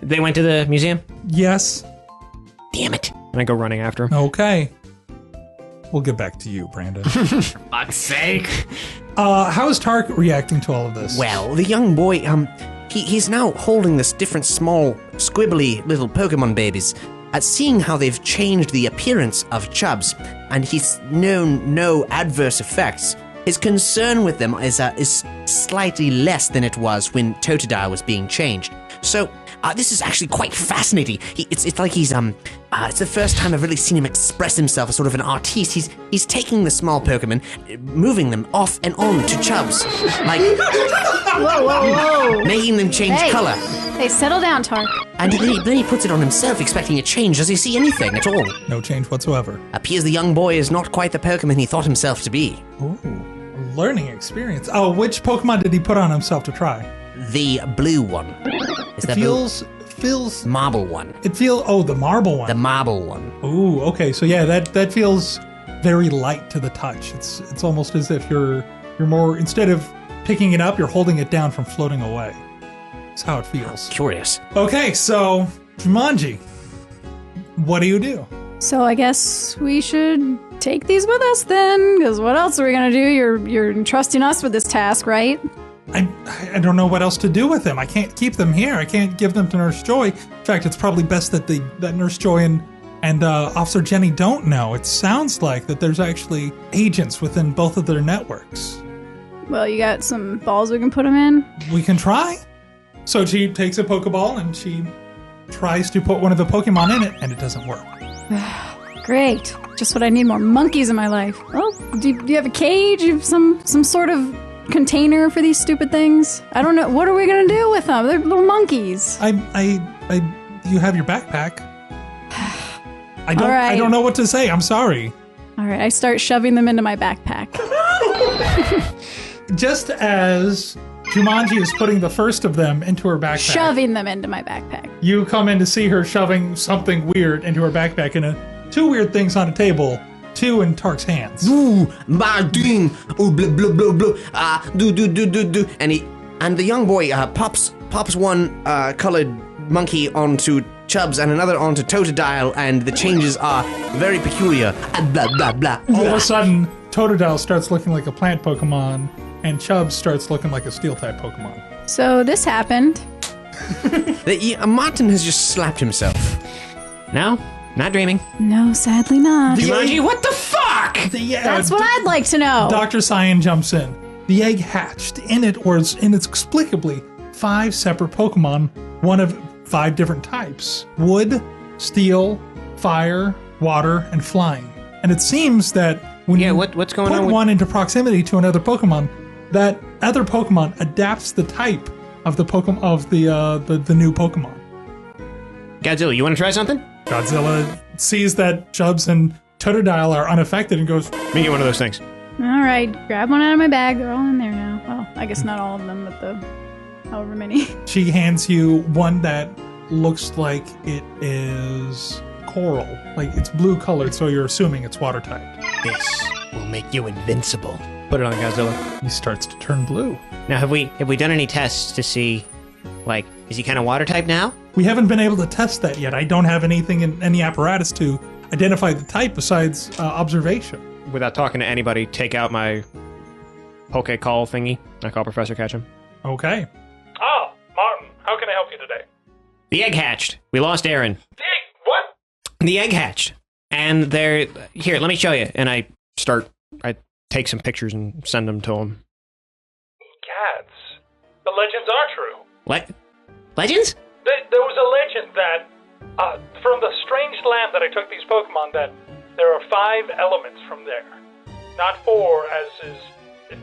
They went to the museum? Yes. Damn it. And I go running after him. Okay. We'll get back to you, Brandon. Fuck's sake. How is Tark reacting to all of this? Well, the young boy, he's now holding this different small, squibbly little Pokemon babies. Seeing how they've changed the appearance of Chubbs, and he's known no adverse effects, his concern with them is slightly less than it was when Totodile was being changed. So, this is actually quite fascinating. It's like he's it's the first time I've really seen him express himself as sort of an artiste. He's taking the small Pokemon, moving them off and on to Chubbs, like Whoa. making them change color. Hey, settle down, Tark. And then he puts it on himself, expecting a change. Does he see anything at all? No change whatsoever. Appears the young boy is not quite the Pokemon he thought himself to be. Ooh, learning experience. Oh, which Pokemon did he put on himself to try? The blue one. Is that Feels marble one? the marble one. The marble one. Ooh, okay. So yeah, that feels very light to the touch. It's almost as if you're more, instead of picking it up, you're holding it down from floating away. That's how it feels. Curious. Okay, so Jumanji, what do you do? So I guess we should take these with us then, because what else are we gonna do? You're entrusting us with this task, right? I don't know what else to do with them. I can't keep them here. I can't give them to Nurse Joy. In fact, it's probably best that that Nurse Joy and Officer Jenny don't know. It sounds like that there's actually agents within both of their networks. Well, you got some balls we can put them in? We can try. So she takes a Pokeball and she tries to put one of the Pokemon in it, and it doesn't work. Great. Just what I need, more monkeys in my life. Well, do you have a cage? You have some sort of container for these stupid things? I don't know. What are we going to do with them? They're little monkeys. You have your backpack. I don't know what to say. I'm sorry. All right, I start shoving them into my backpack. Just as Jumanji is putting the first of them into her backpack. Shoving them into my backpack. You come in to see her shoving something weird into her backpack, and two weird things on a table, two in Tark's hands. Ooh, my ding. Ooh, blah, blah, blah, blah. Do. And the young boy pops one colored monkey onto Chubbs and another onto Totodile, and the changes are very peculiar. Blah, blah, blah. All of a sudden, Totodile starts looking like a plant Pokemon, and Chubbs starts looking like a Steel-type Pokemon. So this happened. Martin has just slapped himself. No, not dreaming. No, sadly not. Jumanji, what the fuck? That's what I'd like to know. Dr. Cyan jumps in. The egg hatched. In it was inexplicably 5 separate Pokemon, one of 5 different types: wood, steel, fire, water, and flying. And it seems that when you what's going put on with one into proximity to another Pokemon, that other Pokemon adapts the type of the Pokemon of the new Pokemon. Godzilla, you want to try something? Godzilla sees that Chubbs and Totodile are unaffected and goes, Let me get one of those things. All right, grab one out of my bag. They're all in there now. Well, I guess not all of them, but however many. She hands you one that looks like it is coral. Like it's blue colored, so you're assuming it's water type. This will make you invincible. Put it on Godzilla. He starts to turn blue. Now, have we done any tests to see, like, is he kind of water type now? We haven't been able to test that yet. I don't have anything in any apparatus to identify the type besides observation. Without talking to anybody, take out my Poke call thingy. I call Professor Ketchum. Okay. Oh, Martin, how can I help you today? The egg hatched. We lost Aaron. What? The egg hatched. And they're... Here, let me show you. And I take some pictures and send them to him. Cats. The legends are true. Legends? There was a legend that, from the strange land that I took these Pokemon, that there are 5 elements from there. Not 4, as is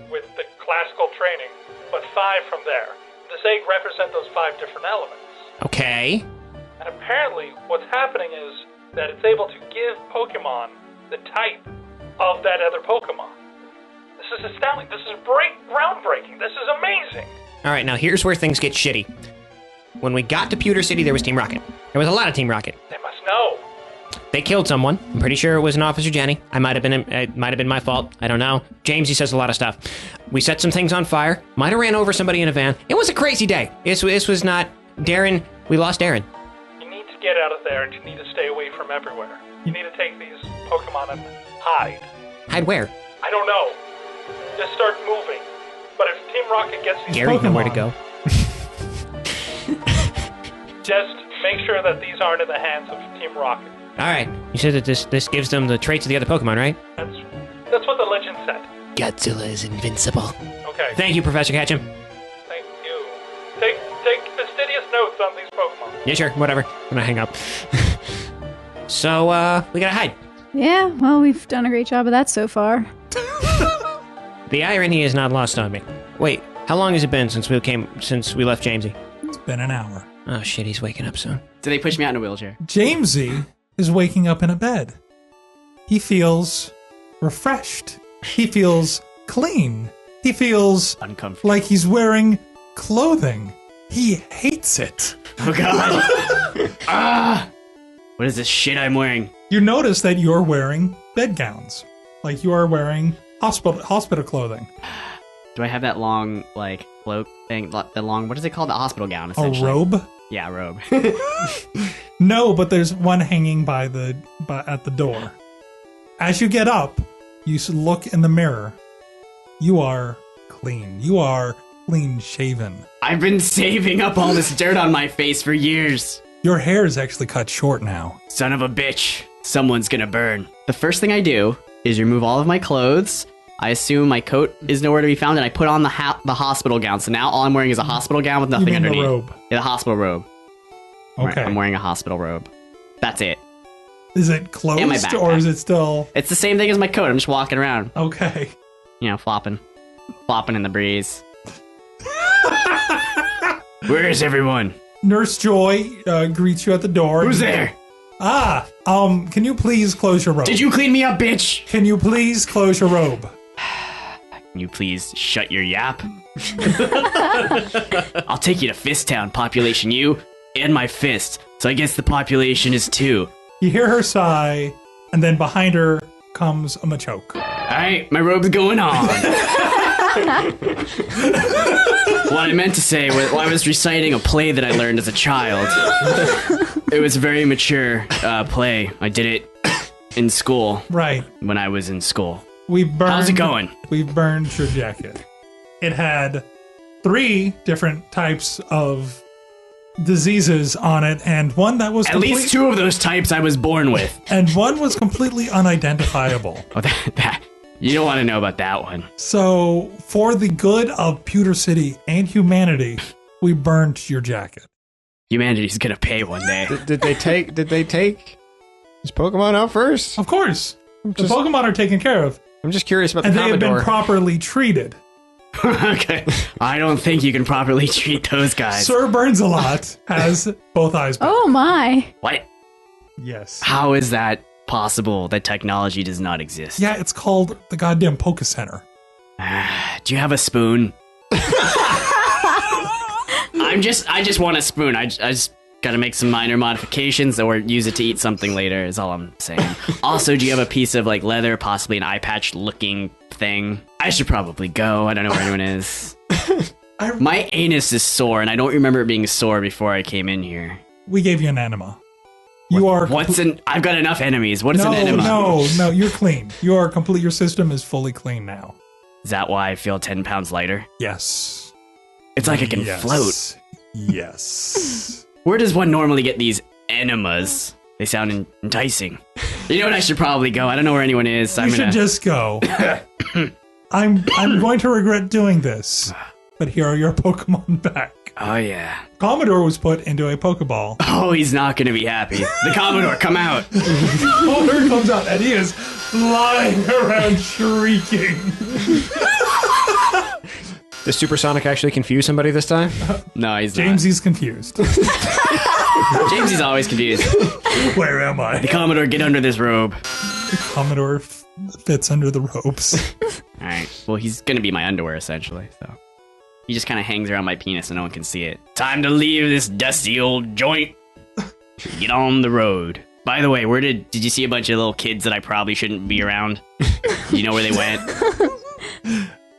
with the classical training, but 5 from there. This egg represents those 5 different elements. Okay. And apparently, what's happening is that it's able to give Pokemon the type of that other Pokemon. This is astounding. This is groundbreaking. This is amazing. All right, now here's where things get shitty. When we got to Pewter City, there was Team Rocket. There was a lot of Team Rocket. They must know. They killed someone. I'm pretty sure it was an Officer Jenny. It might have been my fault. I don't know. Jamesy says a lot of stuff. We set some things on fire. Might have ran over somebody in a van. It was a crazy day. This was not... Darren, we lost Darren. You need to get out of there, and you need to stay away from everywhere. You need to take these Pokemon and hide. Hide where? I don't know. Just start moving. But if Team Rocket gets these Gary, Pokemon, know where to go. just make sure that these aren't in the hands of Team Rocket. All right. You said that this gives them the traits of the other Pokemon, right? That's what the legend said. Godzilla is invincible. Okay. Thank you, Professor Ketchum. Thank you. Take fastidious notes on these Pokemon. Yeah, sure. Whatever. I'm gonna hang up. So, we gotta hide. Yeah, well, we've done a great job of that so far. The irony is not lost on me. Wait, how long has it been since we left Jamesy? It's been an hour. Oh shit, he's waking up soon. So they push me out in a wheelchair. Jamesy is waking up in a bed. He feels refreshed. He feels clean. He feels Uncomfortable. like he's wearing clothing. He hates it. Oh god. What is this shit I'm wearing? You notice that you're wearing bed gowns. Like you are wearing hospital clothing. Do I have that long, like, cloak thing? The long, what is it called? The hospital gown, A essentially. robe? Yeah, robe. No, but there's one hanging at the door. As you get up, you look in the mirror. You are clean. You are clean shaven. I've been saving up all this dirt on my face for years. Your hair is actually cut short now. Son of a bitch. Someone's gonna burn. The first thing I do is remove all of my clothes. I assume my coat is nowhere to be found, and I put on the hospital gown. So now all I'm wearing is a hospital gown with nothing You mean underneath. the robe? Yeah, the hospital robe. Okay. I'm wearing a hospital robe. That's it. Is it closed And my backpack. or is it still... It's the same thing as my coat. I'm just walking around, Okay. you know, flopping in the breeze. Where is everyone? Nurse Joy greets you at the door. Who's there? Can you please close your robe? Did you clean me up, bitch? Can you please close your robe? Can you please shut your yap? I'll take you to Fist Town, population you and my fist. So I guess the population is 2. You hear her sigh, and then behind her comes a Machoke. Alright, my robe's going on. What I meant to say was, I was reciting a play that I learned as a child. It was a very mature play. I did it in school. Right. When I was in school. How's it going? We've burned your jacket. It had 3 different types of diseases on it, and one that was At least 2 of those types I was born with. and one was completely unidentifiable. Oh, that you don't want to know about that one. So, for the good of Pewter City and humanity, we burned your jacket. Humanity's gonna pay one day. Did they take his Pokemon out first? Of course, the Pokemon are taken care of, I'm just curious about the and they have been Commodore. properly treated. Okay. I don't think you can properly treat those guys. Sir Burns-a-Lot has both eyes back. Oh my. What? Yes. How is that possible that technology does not exist? Yeah, it's called the goddamn Poke Center. Do you have a spoon? I just want a spoon. I just gotta make some minor modifications or use it to eat something later is all I'm saying. Also, do you have a piece of like leather, possibly an eye patch looking thing? I should probably go. I don't know where anyone is. My anus is sore, and I don't remember it being sore before I came in here. We gave you an enema. You are. I've got enough enemies. What is an enema? No, you're clean. You are complete. Your system is fully clean now. Is that why I feel 10 pounds lighter? Yes. It's like I can float. Yes. Where does one normally get these enemas? They sound enticing. You know what? I should probably go. I don't know where anyone is. You should just go. I'm going to regret doing this, but here are your Pokemon back. Oh, yeah. Commodore was put into a Pokeball. Oh, he's not going to be happy. The Commodore, come out. Commodore comes out, and he is flying around shrieking. Does Supersonic actually confuse somebody this time? No, he's Jamesy's confused. Jamesy's always confused. Where am I? The Commodore, get under this robe. The Commodore fits under the ropes. All right. Well, he's going to be my underwear, essentially, so... He just kind of hangs around my penis and no one can see it. Time to leave this dusty old joint. Get on the road. By the way, where did you see a bunch of little kids that I probably shouldn't be around? Do you know where they went?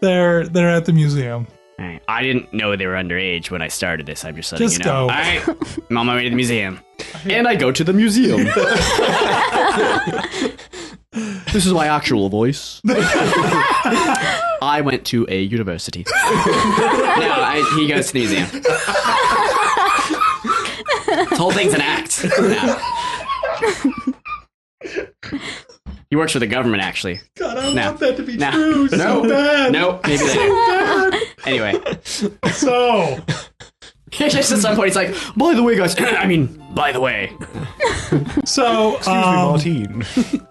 They're at the museum. All right. I didn't know they were underage when I started this. I'm just letting you know. Go. All right. I'm on my way to the museum. And I go to the museum. This is my actual voice. I went to a university. He goes to the museum. This whole thing's an act. He works for the government, actually. God, I want that to be true. No. So bad. Nope. Maybe Anyway. So. Just at some point, he's like, by the way, guys. By the way. So, Martine.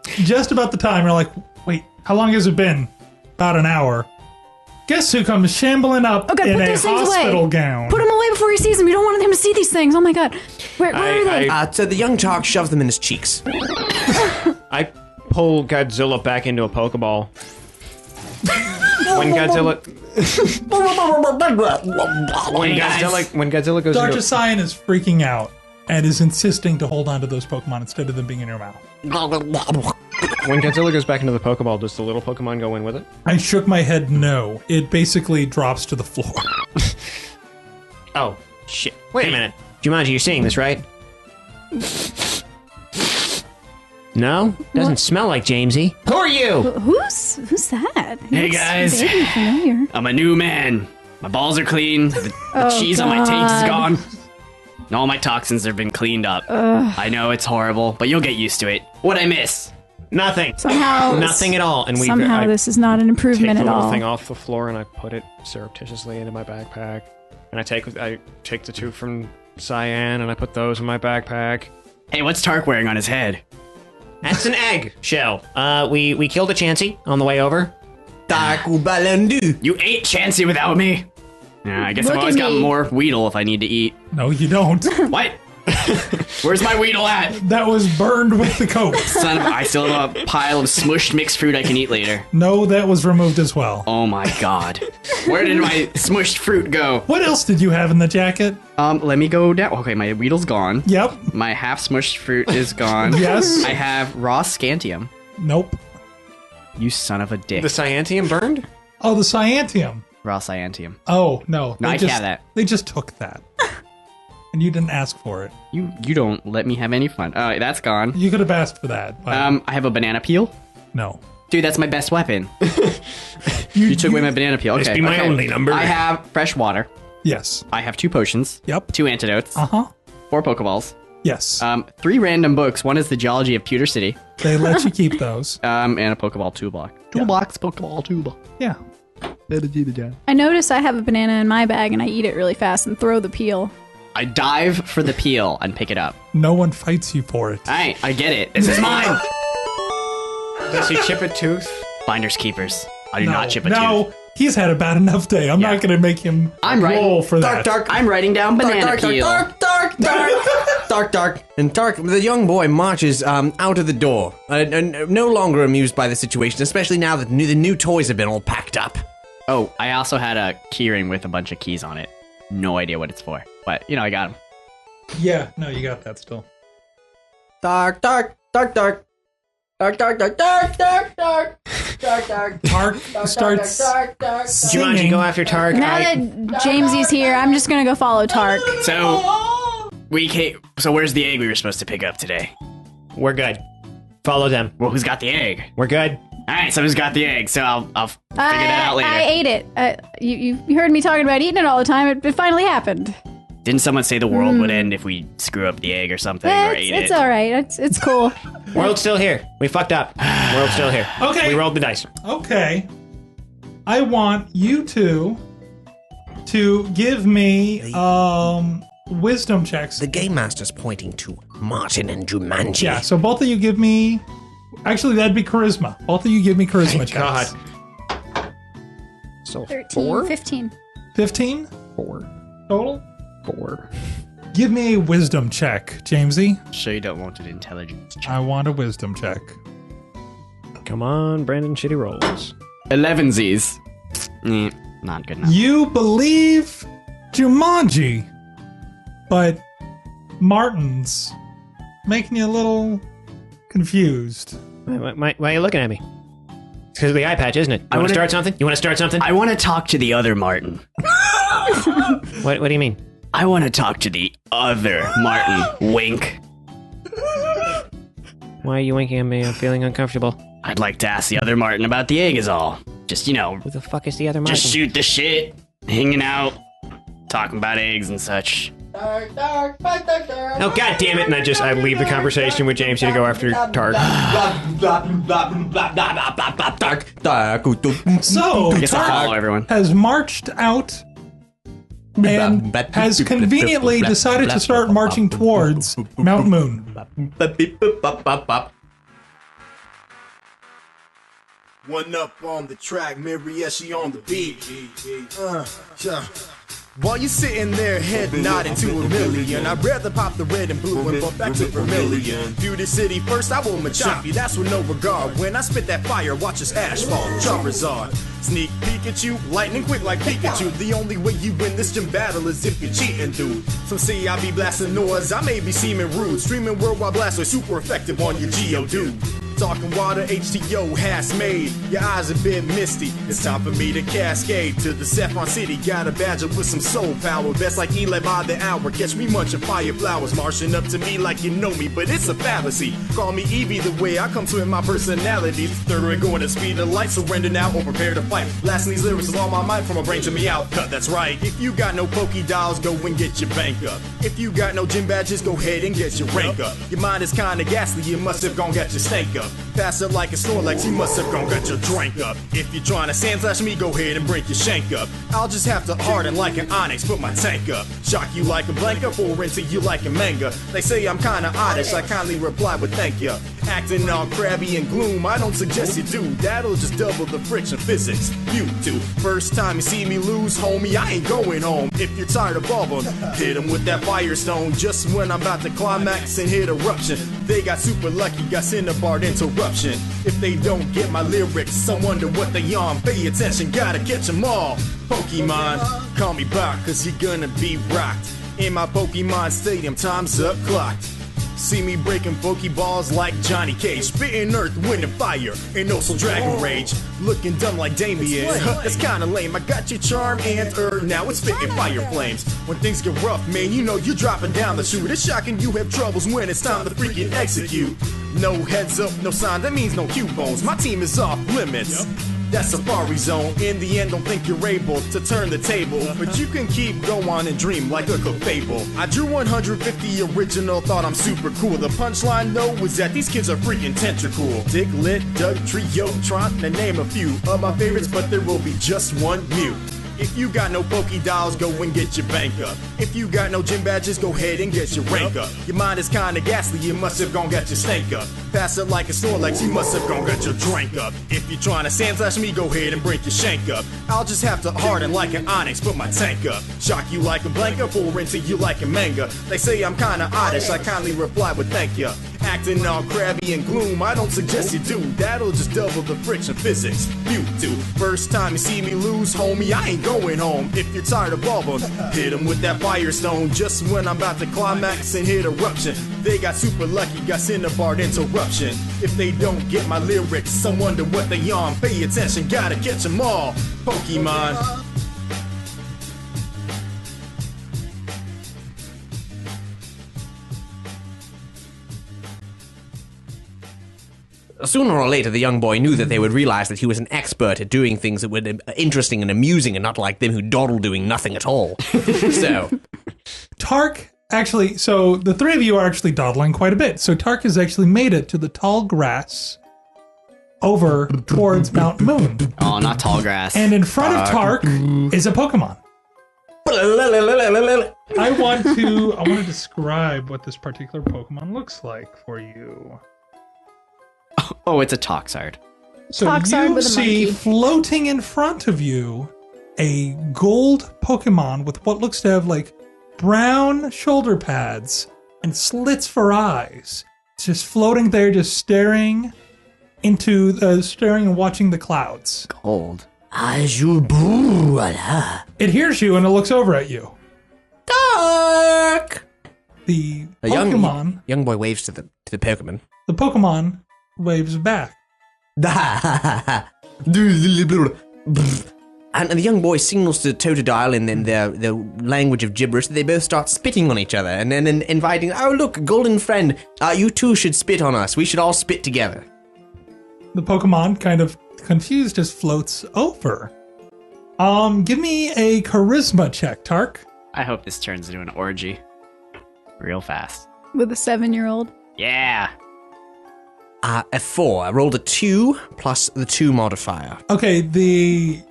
Just about the time, you're like, wait, how long has it been? About an hour. Guess who comes shambling up in a hospital gown? Put him away before he sees them. You don't want him to see these things. Oh my god. Where are they? So the young Tark shoved them in his cheeks. I pull Godzilla back into a Pokeball. When Godzilla goes Dr. into Cyan is freaking out and is insisting to hold on to those Pokemon instead of them being in your mouth. when Godzilla goes back into the Pokeball, does the little Pokemon go in with it? I shook my head no. It basically drops to the floor. Oh, shit. Wait a minute. Jumanji, you're seeing this, right? No? Doesn't smell like Jamesy. Who are you? Who's that? Hey, guys. Vaguely familiar. I'm a new man. My balls are clean. The cheese on my taint is gone. And all my toxins have been cleaned up. I know it's horrible, but you'll get used to it. What'd I miss? Nothing. Somehow, Nothing at all. And somehow this is not an improvement take the at little all. thing off the floor and I put it surreptitiously into my backpack. And I take the two from Cyan and I put those in my backpack. Hey, what's Tark wearing on his head? That's an egg shell. We killed a Chansey on the way over. You ate Chansey without me. Yeah, I guess Look I've always at got me. more Weedle if I need to eat. No, you don't. What? Where's my Weedle at? That was burned with the coat. Son of I still have a pile of smushed mixed fruit I can eat later. No, that was removed as well. Oh my god. Where did my smushed fruit go? What else did you have in the jacket? Let me go down. Okay, my Weedle's gone. Yep. My half smushed fruit is gone. Yes. I have raw scantium. Nope. You son of a dick. The Cyantium burned? Oh, the Cyantium. Raw scientium. Oh, no. No, I just, have that. They just took that. And you didn't ask for it. You don't let me have any fun. Oh, that's gone. You could have asked for that. But I have a banana peel. no. Dude, that's my best weapon. You took away my banana peel. Okay. This be my only number. I have fresh water. Yes. I have 2 potions. Yep. 2 antidotes. 4 Pokeballs. Yes. 3 random books. One is the Geology of Pewter City. They let you keep those. And a Pokeball toolbox. Toolbox, Pokeball toolbox. Yeah. I notice I have a banana in my bag and I eat it really fast and throw the peel. I dive for the peel and pick it up. No one fights you for it. Alright, I get it. This is mine! Does he chip a tooth? Finders keepers. I do not chip a tooth. No, he's had a bad enough day. I'm not going to make him roll for that. I'm writing down banana peel. Dark. And Tark, the young boy, marches out of the door, no longer amused by the situation, especially now that the new toys have been all packed up. Oh, I also had a keyring with a bunch of keys on it. No idea what it's for. But, I got them. Yeah, no, you got that still. Dark. Tark starts Jumanji, singing. go after Tark. Now that Jamesy's here, I'm just gonna go follow Tark. So where's the egg we were supposed to pick up today? We're good. Follow them. Well, who's got the egg? We're good. All right, someone's got the egg, so I'll figure that out later. I ate it. You heard me talking about eating it all the time. It finally happened. Didn't someone say the world would end if we screw up the egg or something or ate It's it? all right. It's cool. World's still here. We fucked up. World's still here. Okay. We rolled the dice. Okay. I want you two to give me wisdom checks. The game master's pointing to Martin and Jumanji. Yeah, so both of you give me... Actually, that'd be charisma. Both of you give me charisma checks. God. So 13, 15. 15 4. total? 4. Give me a wisdom check, Jamesy. Sure you don't want an intelligence check. I want a wisdom check. Come on, Brandon. Shitty rolls. 11sies. Not good enough. You believe Jumanji, but Martin's making you a little confused. Why are you looking at me? It's because of the eye patch, isn't it? You want to start something? You want to start something? I want to talk to the other Martin. What do you mean? I want to talk to the other Martin. Wink. Why are you winking at me? I'm feeling uncomfortable. I'd like to ask the other Martin about the egg is all. Just, Who the fuck is the other Martin? just shoot the shit. Hanging out. Talking about eggs and such. Oh, god damn it. And I leave the conversation with James to go after Tark. So, I guess I'll follow Tark everyone. has marched out and has conveniently decided to start marching towards Mount Moon. One up on the track, Marieshi on the beat. Yeah. While you're sitting there, head nodding to a million, I'd rather pop the red and blue and bump back to Vermilion. Pewter City first, I will machop you, that's with no regard. When I spit that fire, watch us ash fall, Charizard. Sneak Pikachu, lightning quick like Pikachu. The only way you win this gym battle is if you're cheating, dude. Some say I be blasting noise, I may be seeming rude. Streaming worldwide blast, super effective on your Geo, dude. Talking water, HTO has made your eyes a bit misty. It's time for me to cascade to the Saffron City. Got a badger with some soul power, best like Eli by the hour. Catch me munching fire flowers, marching up to me like you know me, but it's a fallacy. Call me Eevee the way I come to in my personality. Third going to speed of light, surrender now or prepare to fight. Blasting these lyrics with all my might from my brain to me out. Cut, that's right. If you got no Pokéballs, go and get your bank up. If you got no gym badges, go ahead and get your rank up. Your mind is kinda ghastly, you must have gone got your stank up. Pass it like a Snorlax, you must have gone got your drink up. If you're trying to sand slash me, go ahead and break your shank up. I'll just have to harden like an onyx, put my tank up. Shock you like a blanket, pour into you like a manga. They say I'm kinda oddish, I kindly reply with thank ya. Acting all crabby and gloom, I don't suggest you do. That'll just double the friction physics. You do. First time you see me lose, homie, I ain't going home. If you're tired of all of them, hit them with that firestone. Just when I'm about to climax and hit eruption. They got super lucky, got Cinnabar interruption. If they don't get my lyrics, I wonder what they on. Pay attention, gotta catch them all. Pokemon, call me back, cause you're gonna be rocked. In my Pokemon Stadium, time's up, clocked. See me breaking Pokéballs like Johnny Cage, spitting earth, wind, and fire, and also Dragon Rage. Looking dumb like Damien, that's kinda lame. I got your charm and now it's spitting fire flames. When things get rough, man, you know you're dropping down the chute. It's shocking you have troubles when it's time to freaking execute. No heads up, no sign, that means no Q-bones. My team is off limits. That's Safari Zone. In the end, don't think you're able to turn the table, but you can keep going and dream like a cook fable. I drew 150 original, thought I'm super cool. The punchline though was that these kids are freaking tentacool. Dick, Lit, Doug, Trio, Tron, to name a few of my favorites, but there will be just one Mew. If you got no Pokédolls, go and get your bank up. If you got no gym badges, go ahead and get your rank up. Your mind is kinda ghastly, you must have gone got your stank up. Pass it like a Snorlax, you must have gone got your drink up. If you're trying to sand slash me, go ahead and break your shank up. I'll just have to harden like an onyx, put my tank up. Shock you like a blanket, pour into you like a manga. They say I'm kinda oddish, I kindly reply with thank ya. acting all crabby and gloom. I don't suggest you do, that'll just double the friction physics. You do. First time you see me lose, homie, I ain't going home. If you're tired of bubbles, hit him with that firestone. Just when I'm about to climax and hit eruption. They got super lucky, got Cinnabar interruption. If they don't get my lyrics, I wonder what they on. Pay attention, gotta catch them all. Pokemon. Sooner or later, the young boy knew that they would realize that he was an expert at doing things that were interesting and amusing and not like them who dawdle doing nothing at all. So, Tark, actually, so the three of you are actually dawdling quite a bit. So Tark has actually made it to the tall grass over towards Mount Moon. Oh, not tall grass. And in front of Tark is a Pokemon. I want to describe what this particular Pokemon looks like for you. Oh, it's a Toxard. So Toxard you with a see monkey. floating in front of you a gold Pokemon with what looks to have like brown shoulder pads and slits for eyes. It's just floating there, just staring and watching the clouds. Gold. It hears you and it looks over at you. Tark! The A Pokemon, young boy waves to the Pokemon. the Pokemon waves back. And the young boy signals to Totodile in their language of gibberish that they both start spitting on each other and then inviting, oh look, golden friend, you two should spit on us. We should all spit together. The Pokemon, kind of confused, just floats over. Give me a charisma check, Tark. I hope this turns into an orgy. Real fast. With a 7-year-old. Yeah. A 4. I rolled a 2 plus the 2 modifier. Okay, the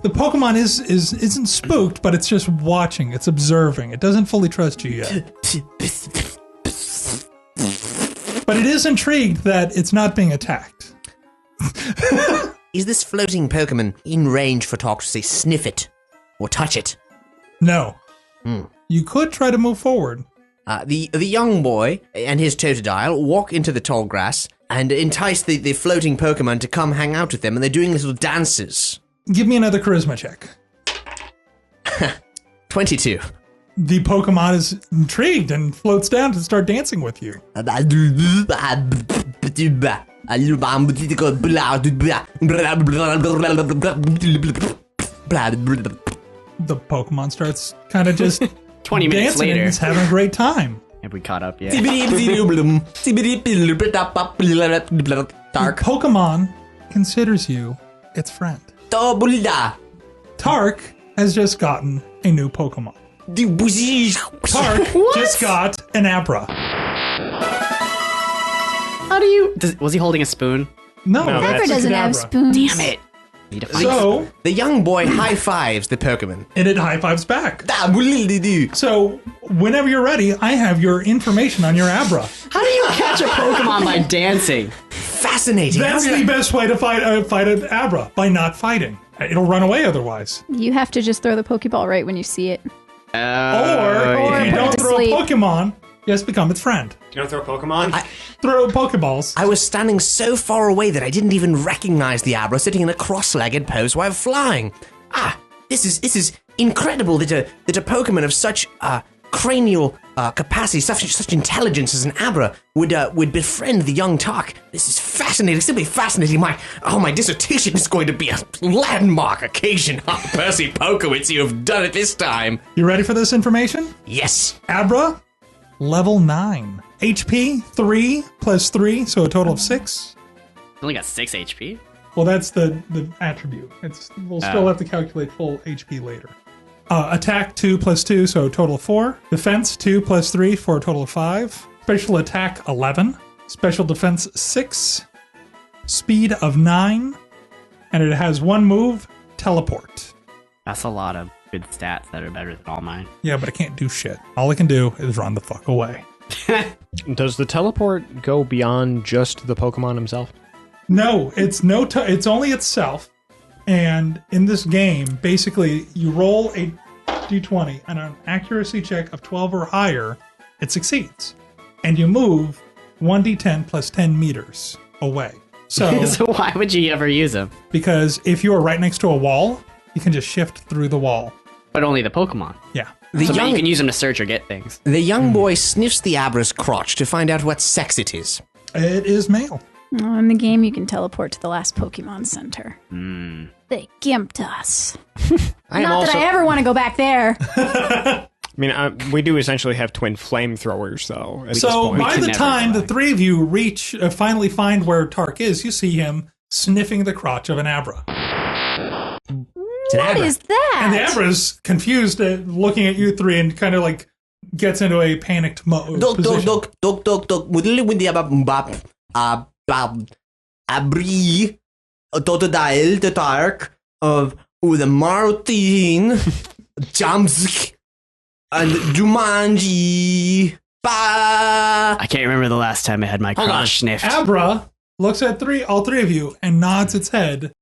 Pokemon isn't spooked, but it's just watching. It's observing. It doesn't fully trust you yet. But it is intrigued that it's not being attacked. Is this floating Pokemon in range for Tark to say sniff it or touch it? No. You could try to move forward. The young boy and his Totodile walk into the tall grass and entice the floating Pokemon to come hang out with them, and they're doing little dances. Give me another charisma check. 22. The Pokemon is intrigued and floats down to start dancing with you. The Pokemon starts kind of just 20 minutes dancing later. and is having a great time. Have we caught up yet? The Pokemon considers you its friend. Tark has just gotten a new Pokemon. Tark just got an Abra. How do you... was he holding a spoon? No, No, Pepper that's doesn't have Kadabra. spoons. Damn it. Need to find So, The young boy high fives the Pokemon. and it high fives back. So, whenever you're ready, I have your information on your Abra. How do you catch a Pokemon by dancing? Fascinating. That's the best way to fight an Abra, by not fighting. It'll run away otherwise. You have to just throw the Pokeball right when you see it. Or Or if you put it don't to throw sleep. a Pokemon, just become its friend. You don't throw Pokemon? Throw Pokeballs. I was standing so far away that I didn't even recognize the Abra sitting in a cross-legged pose while flying. This is incredible that a Pokemon of such cranial capacity, such intelligence as an Abra would befriend the young Tark. This is fascinating, simply fascinating. My dissertation is going to be a landmark occasion. Percy Pokowitz, you have done it this time. You ready for this information? Yes. Abra, level 9. HP, 3 plus 3, so a total of 6. Only got 6 HP? Well, that's the attribute. We'll still have to calculate full HP later. Attack 2 plus 2, so a total of 4. Defense 2 plus 3 for a total of 5. Special attack 11. Special defense 6. Speed of 9. And it has one move, teleport. That's a lot of good stats that are better than all mine. Yeah, but it can't do shit. All it can do is run the fuck away. Does the teleport go beyond just the Pokemon himself? No, it's it's only itself. And in this game, basically, you roll a d20 and an accuracy check of 12 or higher, it succeeds. And you move 1d10 plus 10 meters away. So, So why would you ever use them? because if you are right next to a wall, you can just shift through the wall. But only the Pokemon. Yeah. So you can use them to search or get things. The young boy sniffs the Abra's crotch to find out what sex it is. It is male. Oh, in the game, you can teleport to the last Pokemon Center. They gimped us. Not that I ever want to go back there. I mean, we do essentially have twin flamethrowers, though. At So this point. by the never time go the three of you reach, finally find where Tark is, you see him sniffing the crotch of an Abra. What is that? And the Abra's confused at looking at you three and kind of like gets into a panicked position. Abri, Totodile, the Tark of the Martin, Jamesy, and Jumanji. I can't remember the last time I had my crotch sniffed. Abra looks at all three of you and nods its head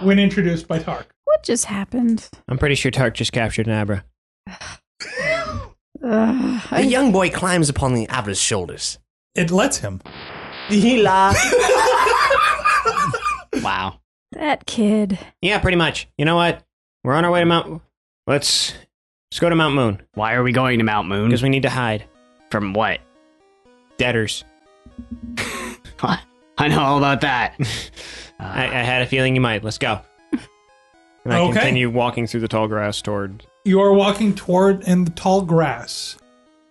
when introduced by Tark. What just happened? I'm pretty sure Tark just captured an Abra. The young boy climbs upon the Abra's shoulders. It lets him. Wow. That kid. Yeah, pretty much. You know what? We're on our way to Mount... Let's go to Mount Moon. Why are we going to Mount Moon? Because we need to hide. From what? Debtors. I know all about that. I had a feeling you might. Let's go. And I Okay. continue walking through the tall grass toward... You are walking toward in the tall grass.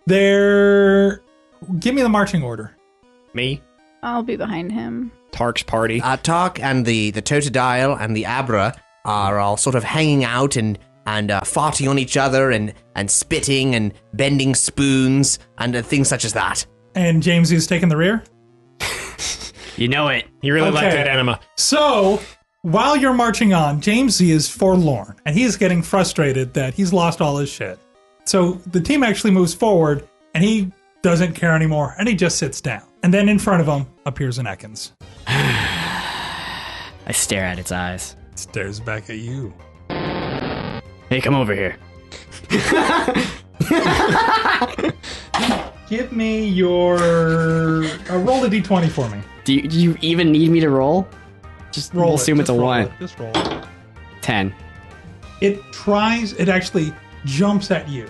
There. Give me the marching order. Me? I'll be behind him. Tark's party. Tark and the Totodile and the Abra are all sort of hanging out and farting on each other and spitting and bending spoons and things such as that. And Jamesy's taking the rear. You know it. He really liked Okay. that enema. So, while you're marching on, Jamesy is forlorn, and he's getting frustrated that he's lost all his shit. So, the team actually moves forward, and he doesn't care anymore, and he just sits down. And then in front of him appears an Ekans. I stare at its eyes. It stares back at you. Hey, come over here. Give me your... roll a d20 for me. Do you even need me to roll? Just Roll assume it. it's a Just roll 1. it. Just roll it. 10. It actually jumps at you,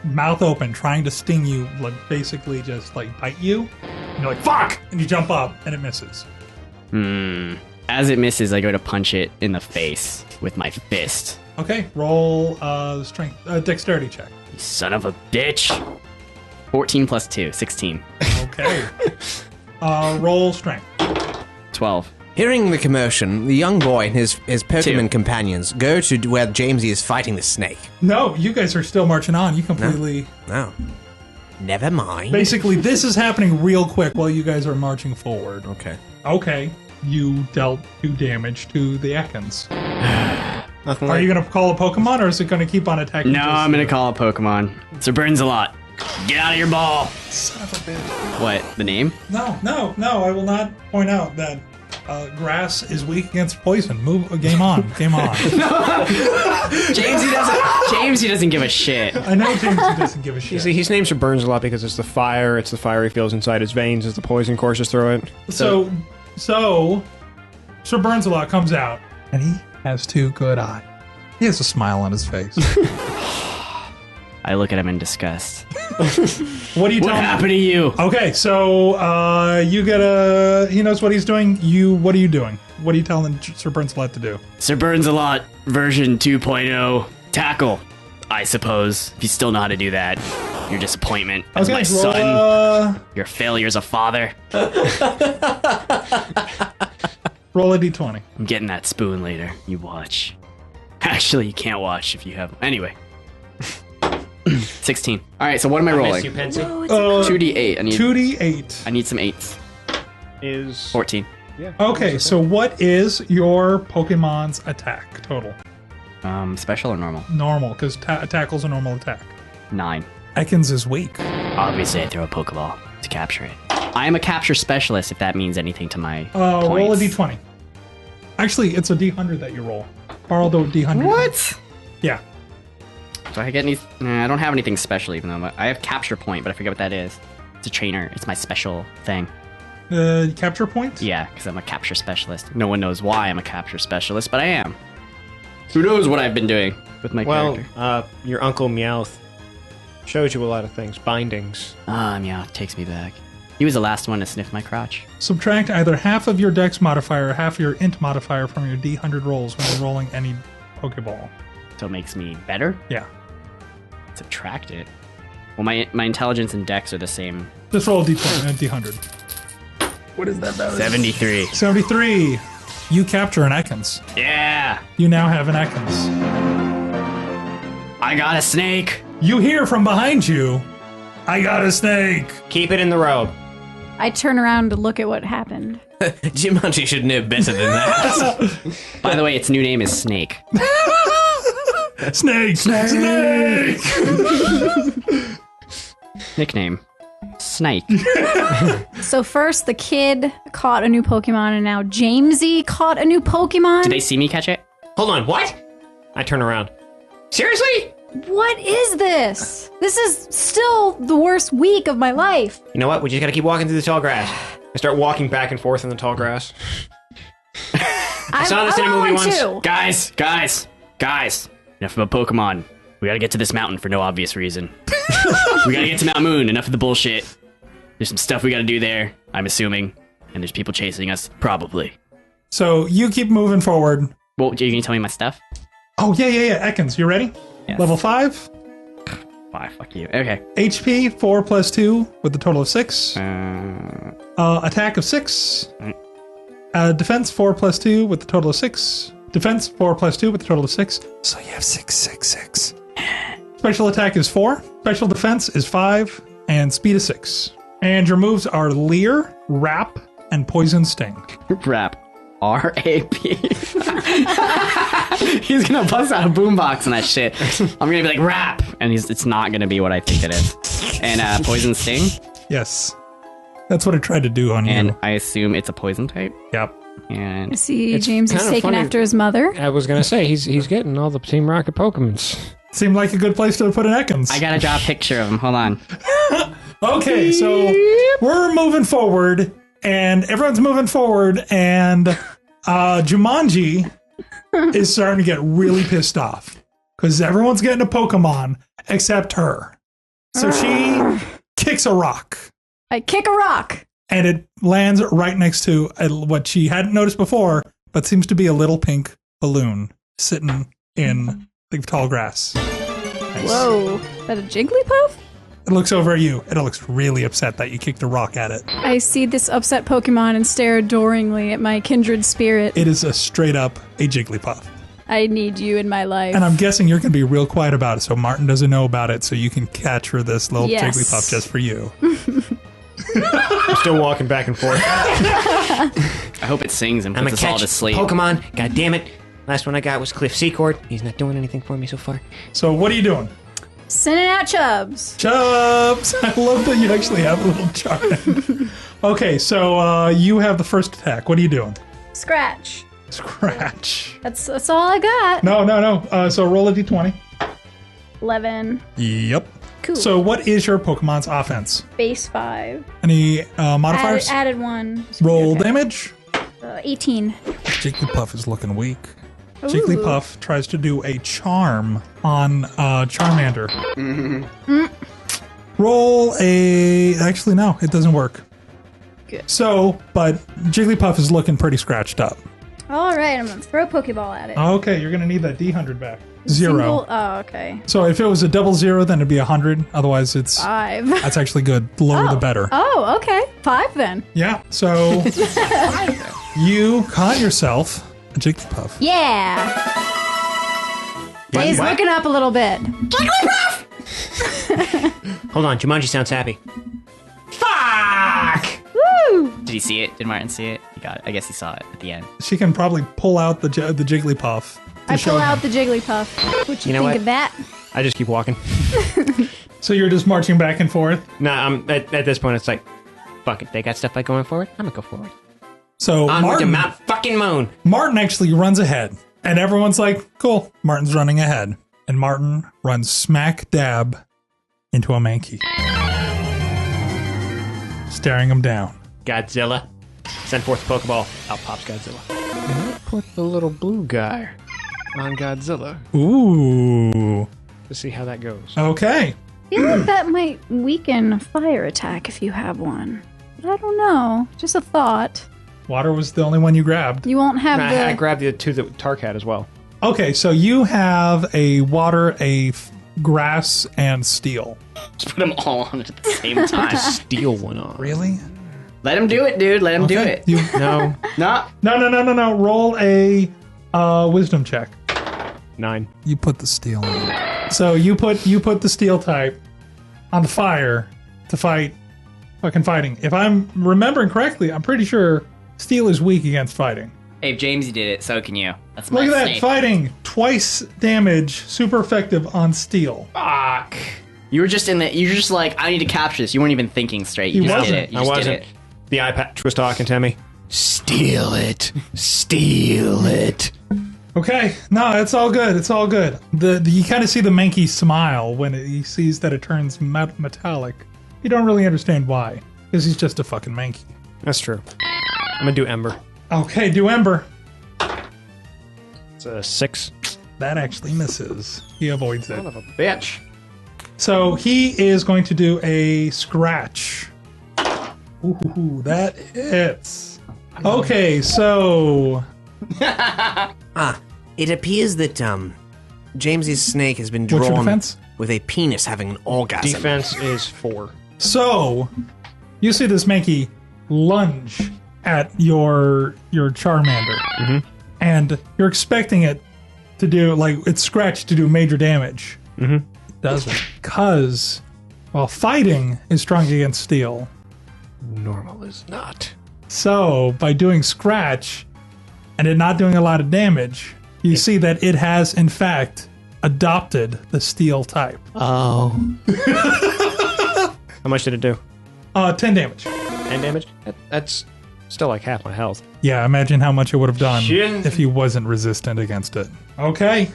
mouth open, trying to sting you, like basically just like bite you. And you're like, fuck! And you jump up, and it misses. As it misses, I go to punch it in the face with my fist. Okay, roll dexterity check. You son of a bitch. 14 plus 2, 16. Okay. Roll strength. 12. Hearing the commotion, the young boy and his Pokemon companions go to where Jamesy is fighting the snake. No, you guys are still marching on. You completely... No. Never mind. Basically, this is happening real quick while you guys are marching forward. Okay. Okay, you dealt 2 damage to the Ekans. Nothing Are you going to call a Pokemon, or is it going to keep on attacking? No, I'm going to call a Pokemon. Sir Burns a lot. Get out of your ball. Son of a bitch. What, the name? No, I will not point out that grass is weak against poison. Game on. Jamesy doesn't give a shit. I know Jamesy doesn't give a shit. See, his name Sir Burns a lot because it's the fire. It's the fire he feels inside his veins as the poison courses through it. So Sir Burns-a-lot comes out, and he has 2 good eyes. He has a smile on his face. I look at him in disgust. What do you tell What him? happened to you? Okay, so you get he knows what he's doing. What are you doing? What are you telling Sir Burns-a-lot to do? Sir Burns a lot, version 2.0. Tackle, I suppose. If you still know how to do that. Your disappointment as my son. Your failure as a father. Roll a d20. I'm getting that spoon later. You watch. Actually, you can't watch if you have... Anyway. 16. Alright, so what am I rolling? 2d8. I need 2d8. I need some 8s. Is 14. Okay, so what is your Pokemon's attack total? Special or normal? Normal, because tackle's a normal attack. 9. Ekans is weak. Obviously, I throw a Pokeball to capture it. I am a capture specialist, if that means anything to my Roll a points. d20. Actually, it's a d100 that you roll. Borrow the d100. What? Yeah. Do I get any... Nah, I don't have anything special, even though I have capture point, but I forget what that is. It's a trainer. It's my special thing. Capture point? Yeah, because I'm a capture specialist. No one knows why I'm a capture specialist, but I am. Who knows what I've been doing with my character? Your Uncle Meowth shows you a lot of things. Bindings. Yeah, takes me back. He was the last one to sniff my crotch. Subtract either half of your dex modifier or half of your int modifier from your D100 rolls when you're rolling any Pokeball. So it makes me better? Yeah. Subtract it. Well, my intelligence and dex are the same. Just roll a D20 and a D100. What is that? 73. 73. You capture an Ekans. Yeah. You now have an Ekans. I got a snake. You hear from behind you, I got a snake. Keep it in the robe. I turn around to look at what happened. Jumanji should know better than that. By the way, its new name is Snake. Snake! Snake! Nickname. Snake. So first the kid caught a new Pokemon, and now Jamesy caught a new Pokemon. Did they see me catch it? Hold on, what? I turn around. Seriously? What is this? This is still the worst week of my life. You know what? We just gotta keep walking through the tall grass. I start walking back and forth in the tall grass. I saw this in a movie once. Too. Guys. Enough about Pokemon. We gotta get to this mountain for no obvious reason. We gotta get to Mount Moon. Enough of the bullshit. There's some stuff we gotta do there, I'm assuming. And there's people chasing us, probably. So you keep moving forward. Well, are you gonna tell me my stuff? Oh, yeah. Ekans, you ready? Yes. Level 5. 5, fuck you. Okay. HP, 4 plus 2 with a total of 6. Attack of 6. Defense, 4 plus 2 with a total of 6. Defense, 4 plus 2 with a total of 6. So you have 6. Special attack is 4. Special defense is 5. And speed is 6. And your moves are Leer, Wrap, and Poison Sting. Wrap. R-A-P. He's gonna bust out a boombox and that shit. I'm gonna be like, rap! And it's not gonna be what I think it is. And Poison Sting? Yes. That's what I tried to do on you. And I assume it's a poison type? Yep. And I see It's James is kinda taking funny. after his mother. I was gonna say, he's getting all the Team Rocket Pokemons. Seemed like a good place to put an Ekans. I gotta draw a picture of him. Hold on. Okay, so we're moving forward, and everyone's moving forward, and Jumanji is starting to get really pissed off because everyone's getting a Pokemon except her. So she kicks a rock, I kick a rock. and it lands right next to what she hadn't noticed before, but seems to be a little pink balloon sitting in the tall grass. Nice. Whoa. Is that a Jigglypuff? It looks over at you, and it looks really upset that you kicked a rock at it. I see this upset Pokemon and stare adoringly at my kindred spirit. It is a straight up a Jigglypuff. I need you in my life. And I'm guessing you're going to be real quiet about it, so Martin doesn't know about it, so you can capture this little Yes. Jigglypuff just for you. I'm still walking back and forth. I hope it sings and I'm puts gonna us all catch to sleep. Pokemon. God damn it. Last one I got was Cliff Seacord. He's not doing anything for me so far. So what are you doing? Sending out Chubs. Chubs! I love that you actually have a little charm. Okay, so you have the first attack. What are you doing? Scratch. Scratch. That's all I got. No. So roll a d20. 11. Yep. Cool. So what is your Pokemon's offense? Base 5. Any modifiers? Added 1. Roll Okay. damage. 18. Jigglypuff is looking weak. Ooh. Jigglypuff tries to do a charm on Charmander. Roll a... Actually, no, it doesn't work. Good. So, but Jigglypuff is looking pretty scratched up. All right, I'm going to throw a Pokeball at it. Okay, you're going to need that D100 back. 0. Single, oh, okay. So if it was a double 0, then it'd be 100. Otherwise, it's... 5. That's actually good. The lower the better. Oh, okay. 5 then. Yeah, so you caught yourself a Jigglypuff. Yeah. Dave's looking up a little bit. Hold on, Jumanji sounds happy. Woo! Did he see it? Did Martin see it? He got it. I guess he saw it at the end. She can probably pull out the Jigglypuff. I pull out the Jigglypuff. What you know think what? of that? I just keep walking. So you're just marching back and forth? Nah, at this point, it's like, fuck it. They got stuff like going forward. I'm gonna go forward. So Onward to Mount fucking Moon. Martin actually runs ahead. And everyone's like, cool, Martin's running ahead. And Martin runs smack dab into a Mankey. staring him down. Godzilla. Send forth the Pokeball. Out pops Godzilla. And let's put the little blue guy on Godzilla Ooh. to see how that goes. Okay. I feel like that might weaken a fire attack if you have one. But I don't know. Just a thought. Water was the only one you grabbed. You won't have I the... grabbed the two that Tark had as well. Okay, so you have a water, grass, and steel. Just put them all on at the same time. Steal one on. Really? Let him do it, dude. Let him do it. You, No. No. no. Roll a wisdom check. 9. You put the steel in. So you put the steel type on the fire to fight fucking fighting. If I'm remembering correctly, I'm pretty sure steel is weak against fighting. Hey, if Jamesy did it, so can you. That's my Look at that, snake. fighting. Twice damage, super effective on steel. Fuck. You were just like, I need to capture this. You weren't even thinking straight. You He just wasn't. did it. You I just wasn't. did it. The eye patch was talking to me. Steal it. Steal it. Okay, no, it's all good. It's all good. You kind of see the Mankey smile when he sees that it turns metallic. You don't really understand why, because he's just a fucking Mankey. That's true. I'm gonna do Ember. Okay, do Ember. It's a 6. That actually misses. He avoids it. Son of a bitch. So he is going to do a scratch. Ooh, that hits. Okay, so It appears that Jamesy's snake has been what's your drawn defense? with a penis having an orgasm. Defense is 4. So you see this Mankey lunge at your Charmander, and you're expecting it to do its scratch to do major damage. It doesn't, because fighting is strong against steel. Normal is not. So by doing scratch and it not doing a lot of damage, you see that it has in fact adopted the steel type. Oh. How much did it do? 10 damage. 10 damage? That's still like half my health. Yeah, imagine how much it would have done Shit. if he wasn't resistant against it. Okay.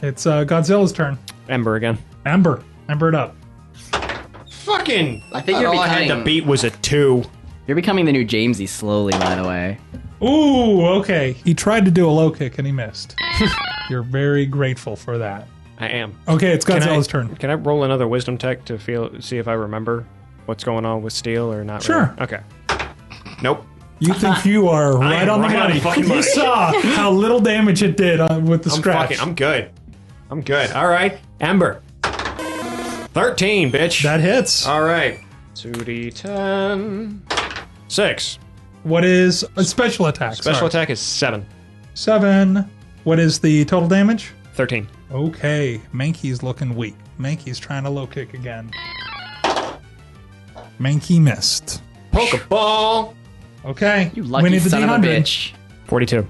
It's Godzilla's turn. Ember again. Ember it up. Fucking! I think you're all I had to becoming, beat was a 2. you're becoming the new Jamesy slowly, by the way. See okay. He tried to do a low kick and he missed. You're very grateful for that. I am. Okay, it's Godzilla's turn. Can I roll another wisdom tech to see if I remember what's going on with steel or not? Sure. Really? Okay. Nope. You think you are right am on the right on money. the fucking You money. saw how little damage it did with the scratch. I'm good. I'm good. All right. Ember. 13, bitch. That hits. All right. 2d10. 6. What is a special attack? Special attack is 7. 7. What is the total damage? 13. Okay, Mankey's looking weak. Mankey's trying to low kick again. Mankey missed. Pokeball. Okay, You we lucky need the son of a D100. bitch. 42.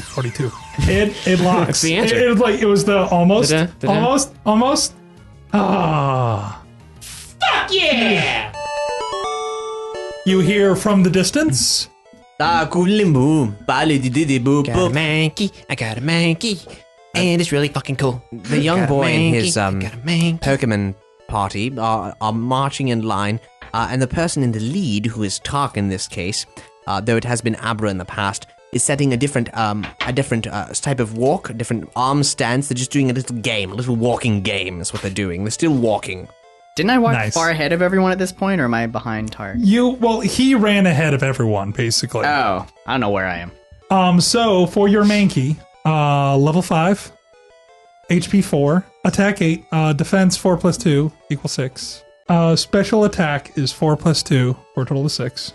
42. It locks. That's the answer. It was the almost, Da-da. almost. Ah. Fuck yeah! You hear from the distance. Ah, Kulimbu. Bali di di boo Got a Mankey, I got a Mankey, and it's really fucking cool. The young boy and his got a Mankey. Pokemon party are marching in line, and the person in the lead, who is Tark in this case, though it has been Abra in the past, is setting a different type of walk, a different arm stance. They're just doing a little walking game is what they're doing. They're still walking. Didn't I walk Nice. far ahead of everyone at this point, or am I behind Tark? He ran ahead of everyone, basically. Oh, I don't know where I am. So for your Mankey, level 5, HP 4, attack 8, defense 4 plus 2 equals 6. Special attack is 4 plus 2 for a total of 6.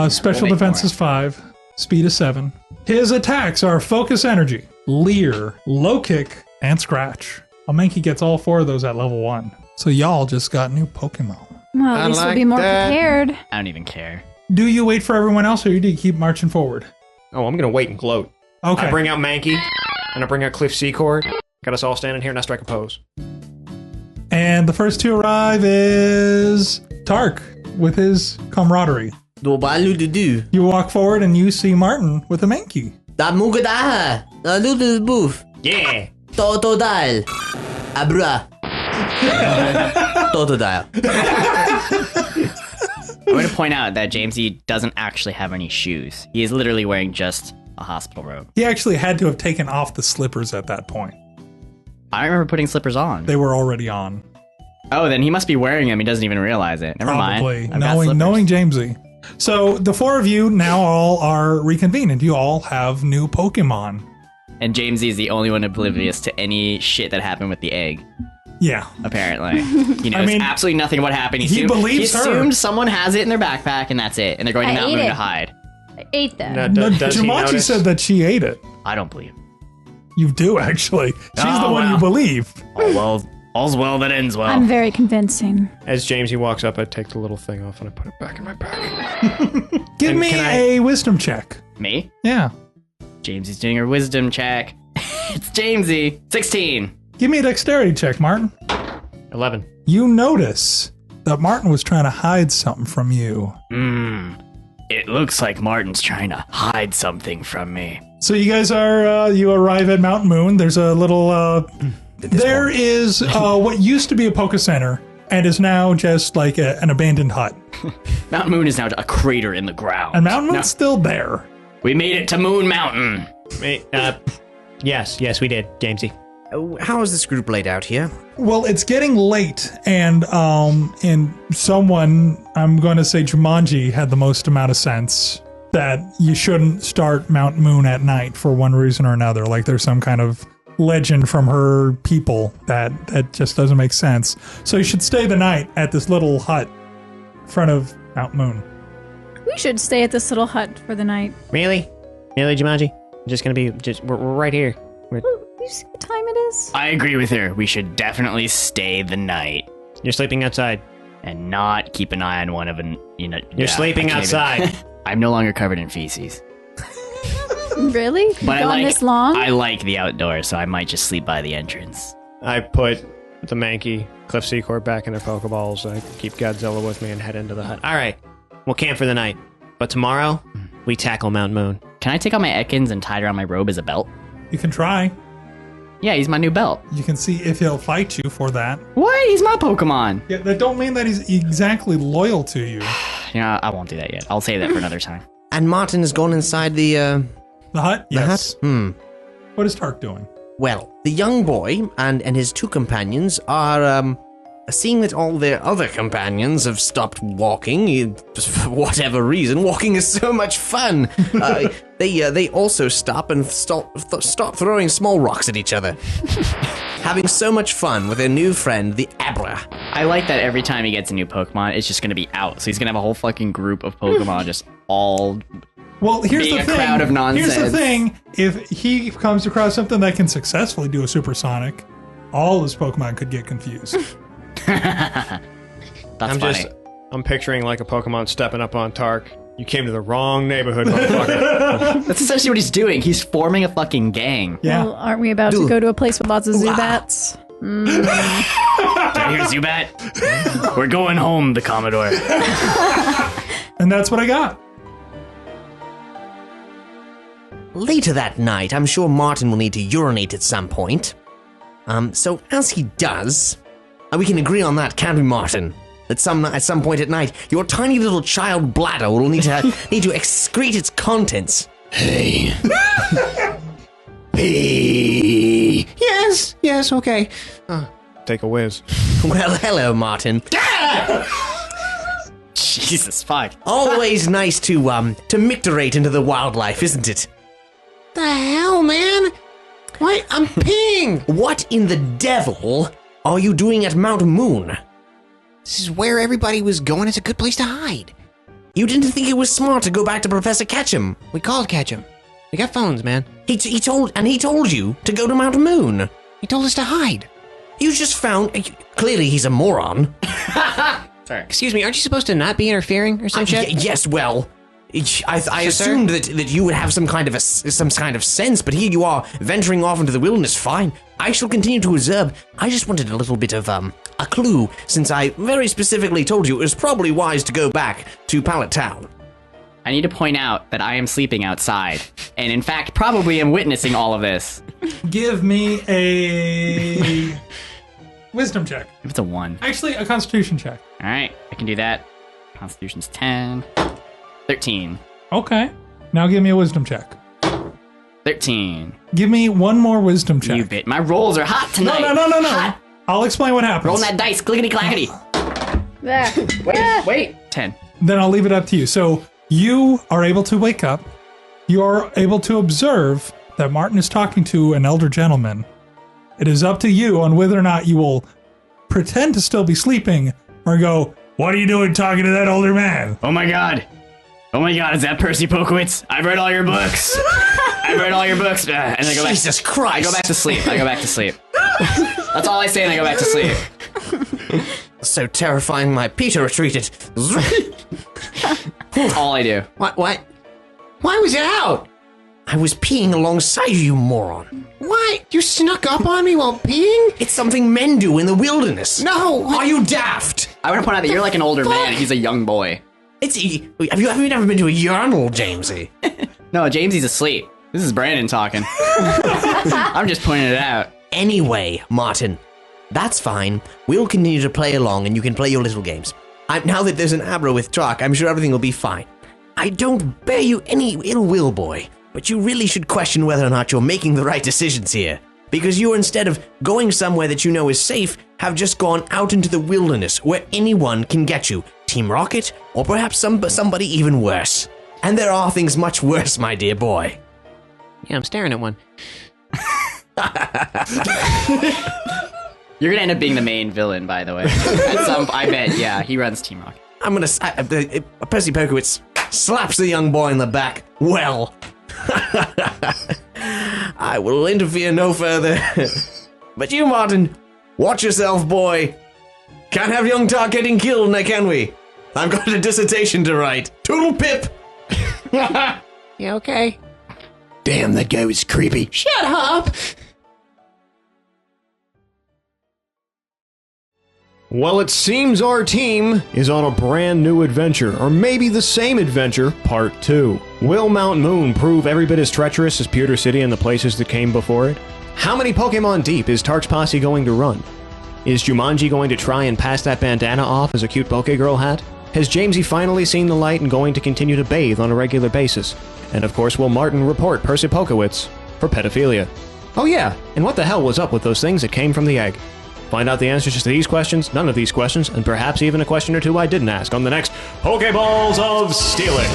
Special make defense more. is 5, speed is 7. His attacks are focus energy, leer, low kick, and scratch. A Mankey gets all 4 of those at level 1. So y'all just got new Pokemon. Well, at least we'll be more prepared. I don't even care. Do you wait for everyone else, or do you keep marching forward? Oh, I'm gonna wait and gloat. Okay. I bring out Mankey, and I bring out Cliff Seacord. Got us all standing here, and I strike a pose. And the first to arrive is Tark with his camaraderie. Do. You walk forward and you see Martin with a Mankey. Da mugada. Da do boof. Yeah. Totodile. Abra. Totodile. I'm going to point out that Jamesy doesn't actually have any shoes. He is literally wearing just a hospital robe. He actually had to have taken off the slippers at that point. I remember putting slippers on. They were already on. Oh, then he must be wearing them. He doesn't even realize it. Never Probably. mind. I've got slippers. Knowing Jamesy. So the four of you now all are reconvened. You all have new Pokemon. And Jamesy is the only one oblivious to any shit that happened with the egg. Yeah. Apparently. He knows absolutely nothing what happened. He believes her. He assumed someone has it in their backpack and that's it. And they're going to Mount Moon to hide. I ate that. Jumanji said that she ate it. I don't believe. You do, actually. She's the one you believe. Oh, well. All's well that ends well. I'm very convincing. As Jamesy walks up, I take the little thing off and I put it back in my pack. Give me a wisdom check. Me? Yeah. Jamesy's doing her wisdom check. It's Jamesy. 16. Give me a dexterity check, Martin. 11. You notice that Martin was trying to hide something from you. It looks like Martin's trying to hide something from me. So you guys are, you arrive at Mount Moon. There's a little, there is what used to be a Poké Center and is now just like an abandoned hut. Mount Moon is now a crater in the ground. And Mount Moon's still there. We made it to Moon Mountain. Yes, we did, Jamesy. How is this group laid out here? Well, it's getting late, and someone, I'm going to say Jumanji, had the most amount of sense that you shouldn't start Mount Moon at night for one reason or another. Like there's some kind of legend from her people that just doesn't make sense. So you should stay the night at this little hut in front of Mount Moon. We should stay at this little hut for the night. Really, Jumanji? We're right here. You see what time it is? I agree with her. We should definitely stay the night. You're sleeping outside. And not keep an eye on one of an, You're sleeping outside. I'm no longer covered in feces. Really? You've gone this long? I like the outdoors, so I might just sleep by the entrance. I put the Mankey Cliff Seacord back in their Pokeballs. I keep Godzilla with me and head into the hut. All right. We'll camp for the night. But tomorrow, we tackle Mount Moon. Can I take out my Ekans and tie it around my robe as a belt? You can try. Yeah, he's my new belt. You can see if he'll fight you for that. What? He's my Pokemon. Yeah, that don't mean that he's exactly loyal to you. I won't do that yet. I'll save that for another time. And Martin has gone inside the hut? Yes. Hut? What is Tark doing? Well, the young boy and his two companions are, seeing that all their other companions have stopped walking, for whatever reason. Walking is so much fun. They also stop and start throwing small rocks at each other. Having so much fun with their new friend, the Abra. I like that every time he gets a new Pokemon, it's just going to be out. So he's going to have a whole fucking group of Pokemon just all here's being the thing. A crowd of nonsense. Here's the thing. If he comes across something that can successfully do a supersonic, all his Pokemon could get confused. That's funny. I'm picturing like a Pokemon stepping up on Tark. You came to the wrong neighborhood, motherfucker. That's essentially what he's doing. He's forming a fucking gang. Yeah. Well, aren't we about to go to a place with lots of Zubats? Did I hear Zubat? We're going home, the Commodore. And that's what I got. Later that night, I'm sure Martin will need to urinate at some point. So as he does, we can agree on that, can't we, Martin? At some point at night, your tiny little child bladder will need to excrete its contents. Hey. Pee. Yes, okay. Take a whiz. Well, hello, Martin. Jesus fuck. Always nice to micturate into the wildlife, isn't it? The hell, man? What? I'm peeing. What in the devil are you doing at Mount Moon? This is where everybody was going. It's a good place to hide. You didn't think it was smart to go back to Professor Ketchum? We called Ketchum. We got phones, man. He told you to go to Mount Moon. He told us to hide. You just found... Clearly he's a moron. Sorry. Excuse me, aren't you supposed to not be interfering or some shit? Yes, well... I assumed that you would have some kind of sense, but here you are venturing off into the wilderness. Fine, I shall continue to observe. I just wanted a little bit of a clue, since I very specifically told you it was probably wise to go back to Pallet Town. I need to point out that I am sleeping outside, and in fact, probably am witnessing all of this. Give me a wisdom check. If it's a 1. Actually, a constitution check. All right, I can do that. Constitution's 10. 13. Okay. Now give me a wisdom check. 13. Give me one more wisdom check. You bit. My rolls are hot tonight. No. Hot. I'll explain what happens. Rolling that dice. Clickety clackety. There. Wait. 10. Then I'll leave it up to you. So you are able to wake up. You are able to observe that Martin is talking to an elder gentleman. It is up to you on whether or not you will pretend to still be sleeping or go, "What are you doing talking to that older man?" Oh my god, is that Percy Pokowitz? I've read all your books. And I go back. Jesus Christ! I go back to sleep. That's all I say, and I go back to sleep. So terrifying, my Peter retreated. That's all I do. Why was it out? I was peeing alongside you, moron. Why? You snuck up on me while peeing? It's something men do in the wilderness. No! Are you daft? I want to point out that you're like an older man, and he's a young boy. Have you never been to a urinal, Jamesy? No, Jamesy's asleep. This is Brandon talking. I'm just pointing it out. Anyway, Martin, that's fine. We'll continue to play along, and you can play your little games. Now that there's an Abra with Tark, I'm sure everything will be fine. I don't bear you any ill will, boy, but you really should question whether or not you're making the right decisions here. Because you, instead of going somewhere that you know is safe, have just gone out into the wilderness where anyone can get you. Team Rocket, or perhaps somebody even worse. And there are things much worse, my dear boy. Yeah, I'm staring at one. You're gonna end up being the main villain, by the way. I bet, yeah, he runs Team Rocket. Percy Pokowitz slaps the young boy in the back. Well, I will interfere no further. But you, Martin, watch yourself, boy. Can't have young Tark getting killed, now can we? I've got a dissertation to write. Toodle pip. Yeah, okay. Damn, that guy was creepy. Shut up! Well, it seems our team is on a brand new adventure, or maybe the same adventure, part 2. Will Mount Moon prove every bit as treacherous as Pewter City and the places that came before it? How many Pokemon deep is Tark's posse going to run? Is Jumanji going to try and pass that bandana off as a cute Pokegirl hat? Has Jamesy finally seen the light and going to continue to bathe on a regular basis? And of course, will Martin report Percy Pokowitz for pedophilia? Oh yeah, and what the hell was up with those things that came from the egg? Find out the answers to these questions, none of these questions, and perhaps even a question or two I didn't ask on the next Pokéballs of Steelix.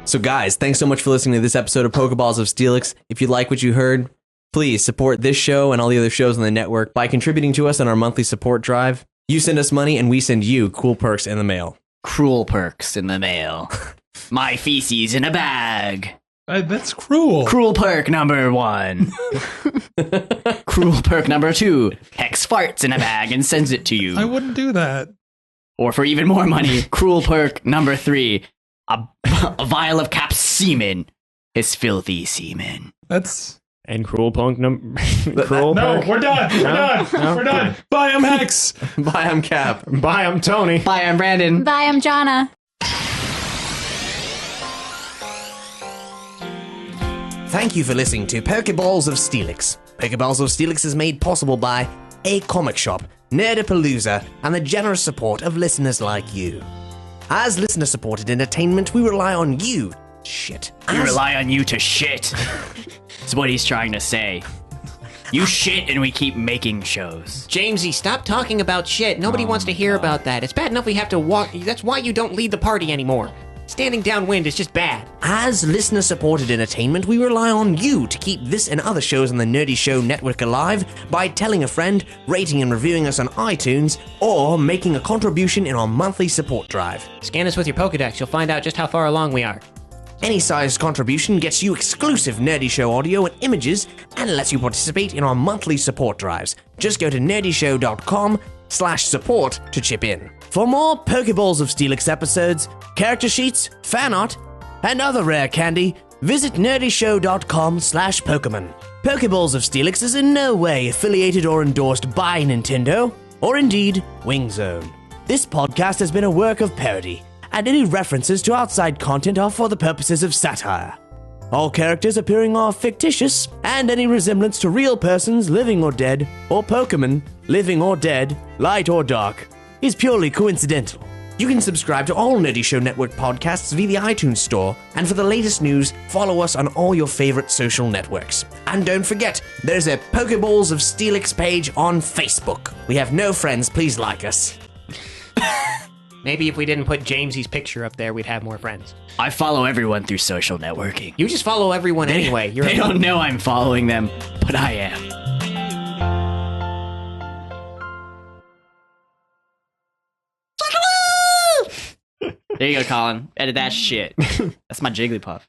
So guys, thanks so much for listening to this episode of Pokéballs of Steelix. If you like what you heard, please support this show and all the other shows on the network by contributing to us on our monthly support drive. You send us money and we send you cool perks in the mail. Cruel perks in the mail. My feces in a bag. That's cruel. Cruel perk number 1. Cruel perk number 2. Hex farts in a bag and sends it to you. I wouldn't do that. Or for even more money, cruel perk number 3. A vial of Cap's semen. His filthy semen. That's... And cruel punk cruel No, perk? we're done. We're done. Bye, I'm Hex. Bye, I'm Cap. Bye, I'm Tony. Bye, I'm Brandon. Bye, I'm Jonna. Thank you for listening to Pokéballs of Steelix. Pokéballs of Steelix is made possible by A Comic Shop, Nerdapalooza, and the generous support of listeners like you. As listener-supported entertainment, we rely on you. Shit. We rely on you to shit. That's what he's trying to say. You shit and we keep making shows. Jamesy, stop talking about shit. Nobody wants to hear about that. It's bad enough we have to walk. That's why you don't lead the party anymore. Standing downwind is just bad. As listener-supported entertainment, we rely on you to keep this and other shows on the Nerdy Show Network alive by telling a friend, rating and reviewing us on iTunes, or making a contribution in our monthly support drive. Scan us with your Pokedex. You'll find out just how far along we are. Any size contribution gets you exclusive Nerdy Show audio and images and lets you participate in our monthly support drives. Just go to nerdyshow.com/support to chip in. For more Pokeballs of Steelix episodes, character sheets, fan art, and other rare candy, visit nerdyshow.com/Pokemon. Pokeballs of Steelix is in no way affiliated or endorsed by Nintendo, or indeed, Wing Zone. This podcast has been a work of parody, and any references to outside content are for the purposes of satire. All characters appearing are fictitious, and any resemblance to real persons, living or dead, or Pokemon, living or dead, light or dark, is purely coincidental. You can subscribe to all Nerdy Show Network podcasts via the iTunes Store, and for the latest news, follow us on all your favorite social networks. And don't forget, there's a Pokéballs of Steelix page on Facebook. We have no friends, please like us. Maybe if we didn't put Jamesy's picture up there, we'd have more friends. I follow everyone through social networking. You just follow everyone anyway. They don't know I'm following them, but I am. There you go, Colin. Edit that shit. That's my Jigglypuff.